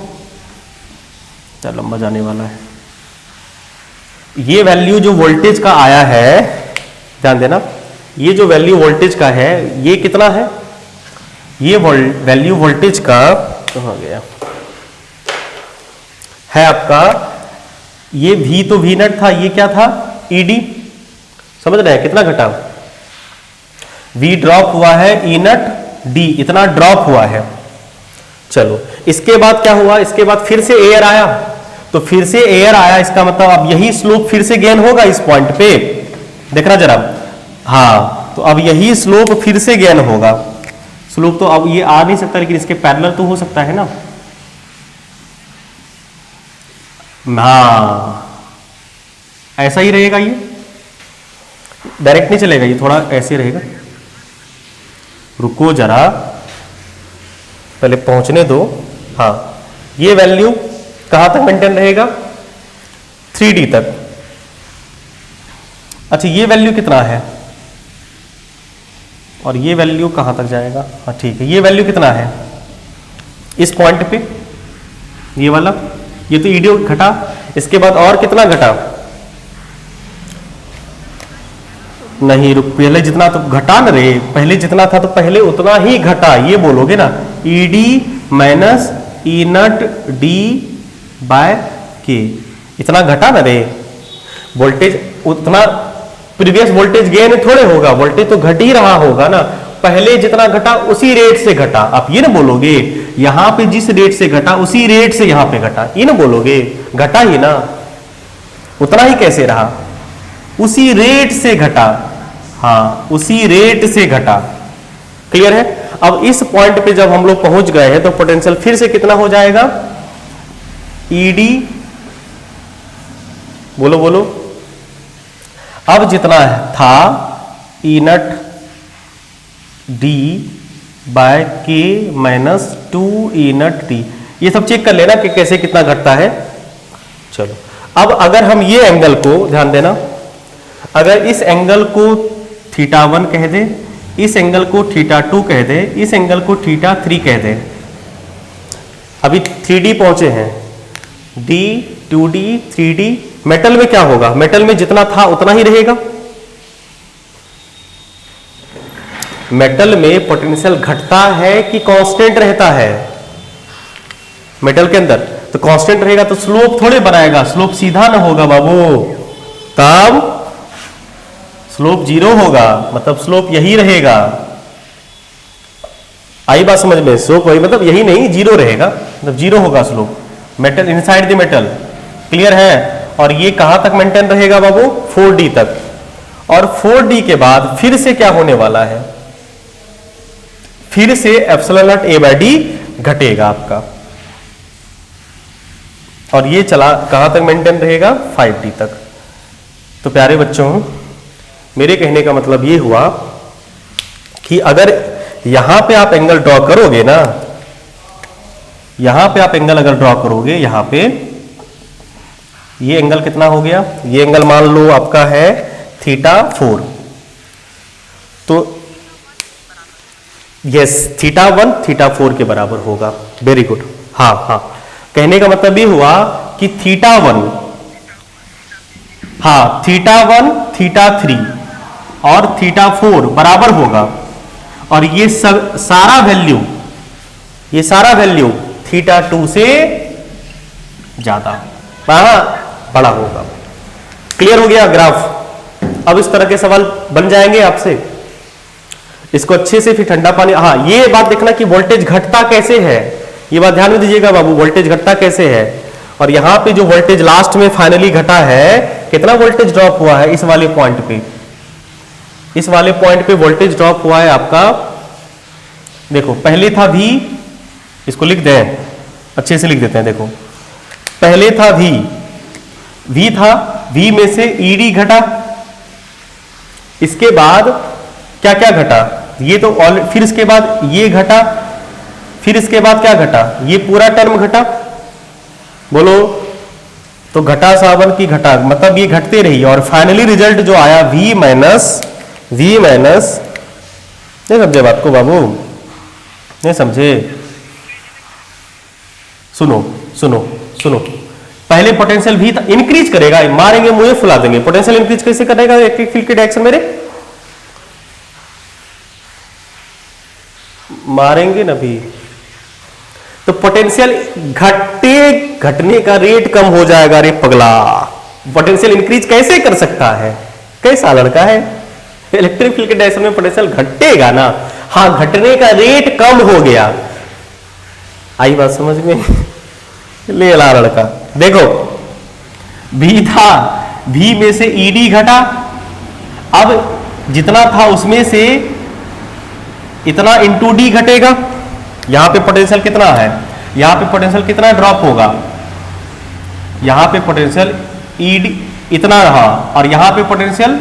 चल, लंबा जाने वाला है। ये वैल्यू जो वोल्टेज का आया है, ध्यान देना, ये जो वैल्यू वोल्टेज का है, ये कितना है, ये वैल्यू वोल्टेज का कहां गया है आपका, ये v तो v नट था, ये क्या था, ed। समझ रहे हैं कितना घटा, v ड्रॉप हुआ है, e नट d इतना ड्रॉप हुआ है। चलो, इसके बाद क्या हुआ, इसके बाद फिर से एयर आया, तो फिर से एयर आया, इसका मतलब अब यही स्लोप फिर से गेन होगा इस पॉइंट पे, देखना जरा। हाँ, तो अब यही स्लोप फिर से गेन होगा। स्लोप तो अब ये आ नहीं सकता, लेकिन इसके पैरेलल तो हो सकता है ना। हाँ, ऐसा ही रहेगा, ये डायरेक्ट नहीं चलेगा, ये थोड़ा ऐसे रहेगा। रुको जरा, पहले पहुंचने दो। हाँ, ये वैल्यू कहां तक मेंटेन रहेगा, 3d तक। अच्छा, ये वैल्यू कितना है, और ये वैल्यू कहां तक जाएगा, हाँ ठीक है, ये वैल्यू कितना है इस पॉइंट पे, ये वाला, ये तो ईडी घटा। इसके बाद और कितना घटा, नहीं रुक, पहले जितना तो घटा न रे, पहले जितना था तो पहले उतना ही घटा, ये बोलोगे ना, ईडी माइनस ई नट डी बाय के, इतना घटा ना रे। वोल्टेज उतना, प्रीवियस वोल्टेज गेन थोड़े होगा, वोल्टेज तो घट ही रहा होगा ना, पहले जितना घटा उसी रेट से घटा। आप ये ना बोलोगे यहां पे जिस रेट से घटा उसी रेट से यहां पे घटा, ये ना बोलोगे, घटा ही ना, उतना ही कैसे रहा, उसी रेट से घटा। हाँ, उसी रेट से घटा। क्लियर है? अब इस पॉइंट पे जब हम लोग पहुंच गए हैं तो पोटेंशियल फिर से कितना हो जाएगा, ईडी, बोलो बोलो, अब जितना था ई नट डी बाय के माइनस 2 ई नट डी, ये सब चेक कर लेना कि कैसे कितना घटता है। चलो, अब अगर हम ये एंगल को ध्यान देना, अगर इस एंगल को θ1 कह दे, इस एंगल को θ2 कह दे, इस एंगल को θ3 कह दे। अभी 3D पहुंचे हैं, D 2D 3D। मेटल में क्या होगा, मेटल में जितना था उतना ही रहेगा। मेटल में पोटेंशियल घटता है कि कांस्टेंट रहता है, मेटल के अंदर तो कांस्टेंट रहेगा, तो स्लोप थोड़े बनाएगा, स्लोप सीधा ना होगा बाबू, तब स्लोप 0 होगा, मतलब स्लोप यही रहेगा। आई बात समझ में, स्लोप वही मतलब यही नहीं, 0 रहेगा, मतलब 0 होगा slope, metal inside the metal. Clear है? और ये कहां तक मेंटेन रहेगा बाबू, 4D तक। और 4D के बाद फिर से क्या होने वाला है, फिर से epsilon not A by D घटेगा आपका, और ये चला कहां तक मेंटेन रहेगा, 5D तक। तो प्यारे बच्चों, मेरे कहने का मतलब ये हुआ कि अगर यहां पे आप एंगल ड्रॉ करोगे ना, यहां पे आप एंगल अगर ड्रॉ करोगे, यहां पे ये एंगल कितना हो गया, ये एंगल मान लो आपका है θ4, तो यस θ1 θ4 के बराबर होगा। Very good. हाँ हाँ, कहने का मतलब ये हुआ कि θ1, हाँ θ1 θ3 और θ4 बराबर होगा, और ये सब सारा वैल्यू, ये सारा वैल्यू θ2 से ज्यादा बड़ा होगा। क्लियर हो गया ग्राफ? अब इस तरह के सवाल बन जाएंगे आपसे। इसको अच्छे से फिर ठंडा पानी, हाँ ये बात देखना कि वोल्टेज घटता कैसे है, ये बात ध्यान में दीजिएगा बाबू, वोल्टेज घटता कैसे है। और यहां पे जो वोल्टेज लास्ट में फाइनली घटा है, कितना वोल्टेज ड्रॉप हुआ है इस वाले पॉइंट पे, इस वाले पॉइंट पे वोल्टेज ड्रॉप हुआ है आपका, देखो पहले था V, इसको लिख दें, अच्छे से लिख देते हैं, देखो पहले था V था, V में से ED घटा, इसके बाद क्या क्या घटा, ये तो फिर इसके बाद ये घटा, फिर इसके बाद क्या घटा, ये पूरा टर्म घटा, बोलो तो घटा सावन की घटा, मतलब ये घटते रही और फाइनली रिजल्ट जो आया V माइनस, नहीं समझे बात को बाबू, नहीं समझे, सुनो सुनो सुनो, पहले पोटेंशियल V इंक्रीज करेगा, मारेंगे मुझे फुला देंगे, पोटेंशियल इंक्रीज कैसे करेगा इलेक्ट्रिक फील्ड के डायरेक्शन मेरे, मारेंगे ना भी, तो पोटेंशियल घटने का रेट कम हो जाएगा, रे पगला, पोटेंशियल इंक्रीज कैसे कर सकता है, कैसा लड़का है, इलेक्ट्रिक फील्ड के डायरेक्शन में पोटेंशियल घटेगा ना, हाँ घटने का रेट कम हो गया, आई बात समझ में, ले ला लड़का, देखो V था, V में से ED घटा, अब जितना था उसमें से इतना इंटू D घटेगा, यहां पे पोटेंशियल कितना है, यहां पे पोटेंशियल कितना ड्रॉप होगा, यहां पे पोटेंशियल ED इतना रहा और यहां पे पोटेंशियल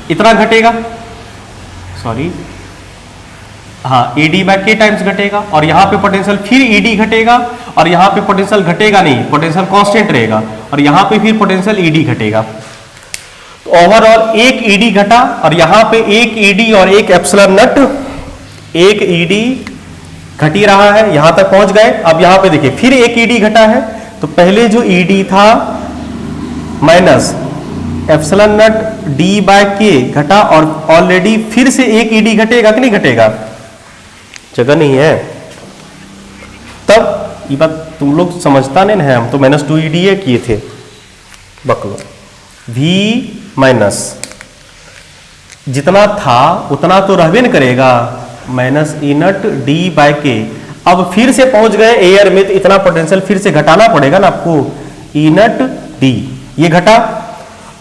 इतना घटेगा, सॉरी हाँ ED बाय K टाइम्स घटेगा, और यहां पे पोटेंशियल फिर ED घटेगा, और यहां पे पोटेंशियल घटेगा नहीं, पोटेंशियल कांस्टेंट रहेगा, और यहां पे फिर पोटेंशियल ED घटेगा, तो ओवरऑल एक ED घटा, और यहां पे एक ED और एक एप्सिलॉन नॉट, एक ED घट ही रहा है, यहां तक पहुंच गए, अब यहां पे देखिए फिर एक ED घटा है, तो पहले जो ED था minus epsilon naught D by K घटा, और ऑलरेडी फिर से एक ED घटेगा कि नहीं घटेगा, जगह नहीं है, तब ये बात तुम लोग समझता नहीं है, हम तो -2ED किए थे, बकलो V माइनस जितना था उतना तो रहबे न करेगा, minus E naught D by K, अब फिर से पहुंच गए एयर में, तो इतना पोटेंशियल फिर से घटाना पड़ेगा ना आपको, E नॉट D ये घटा,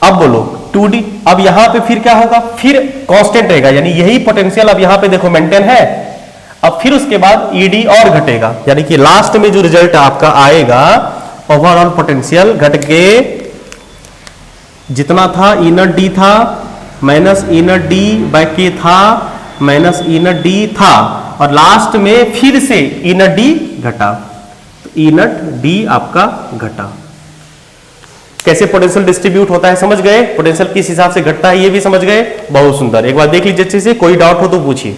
अब बोलो 2D, अब यहां पे फिर क्या होगा, फिर कांस्टेंट रहेगा, यानी यही पोटेंशियल अब यहां पे देखो मेंटेन है, अब फिर उसके बाद ED और घटेगा, यानी कि लास्ट में जो रिजल्ट आपका आएगा, ओवरऑल पोटेंशियल घट के जितना था E नॉट D था minus E naught D by K था माइनस E नॉट D था, और लास्ट में फिर से E नॉट D घटा, तो E नॉट D आपका घटा। कैसे पोटेंशियल डिस्ट्रीब्यूट होता है समझ गए, पोटेंशियल किस हिसाब से घटता है ये भी समझ गए, बहुत सुंदर, एक बार देख लीजिए अच्छे से, कोई डाउट हो तो पूछिए।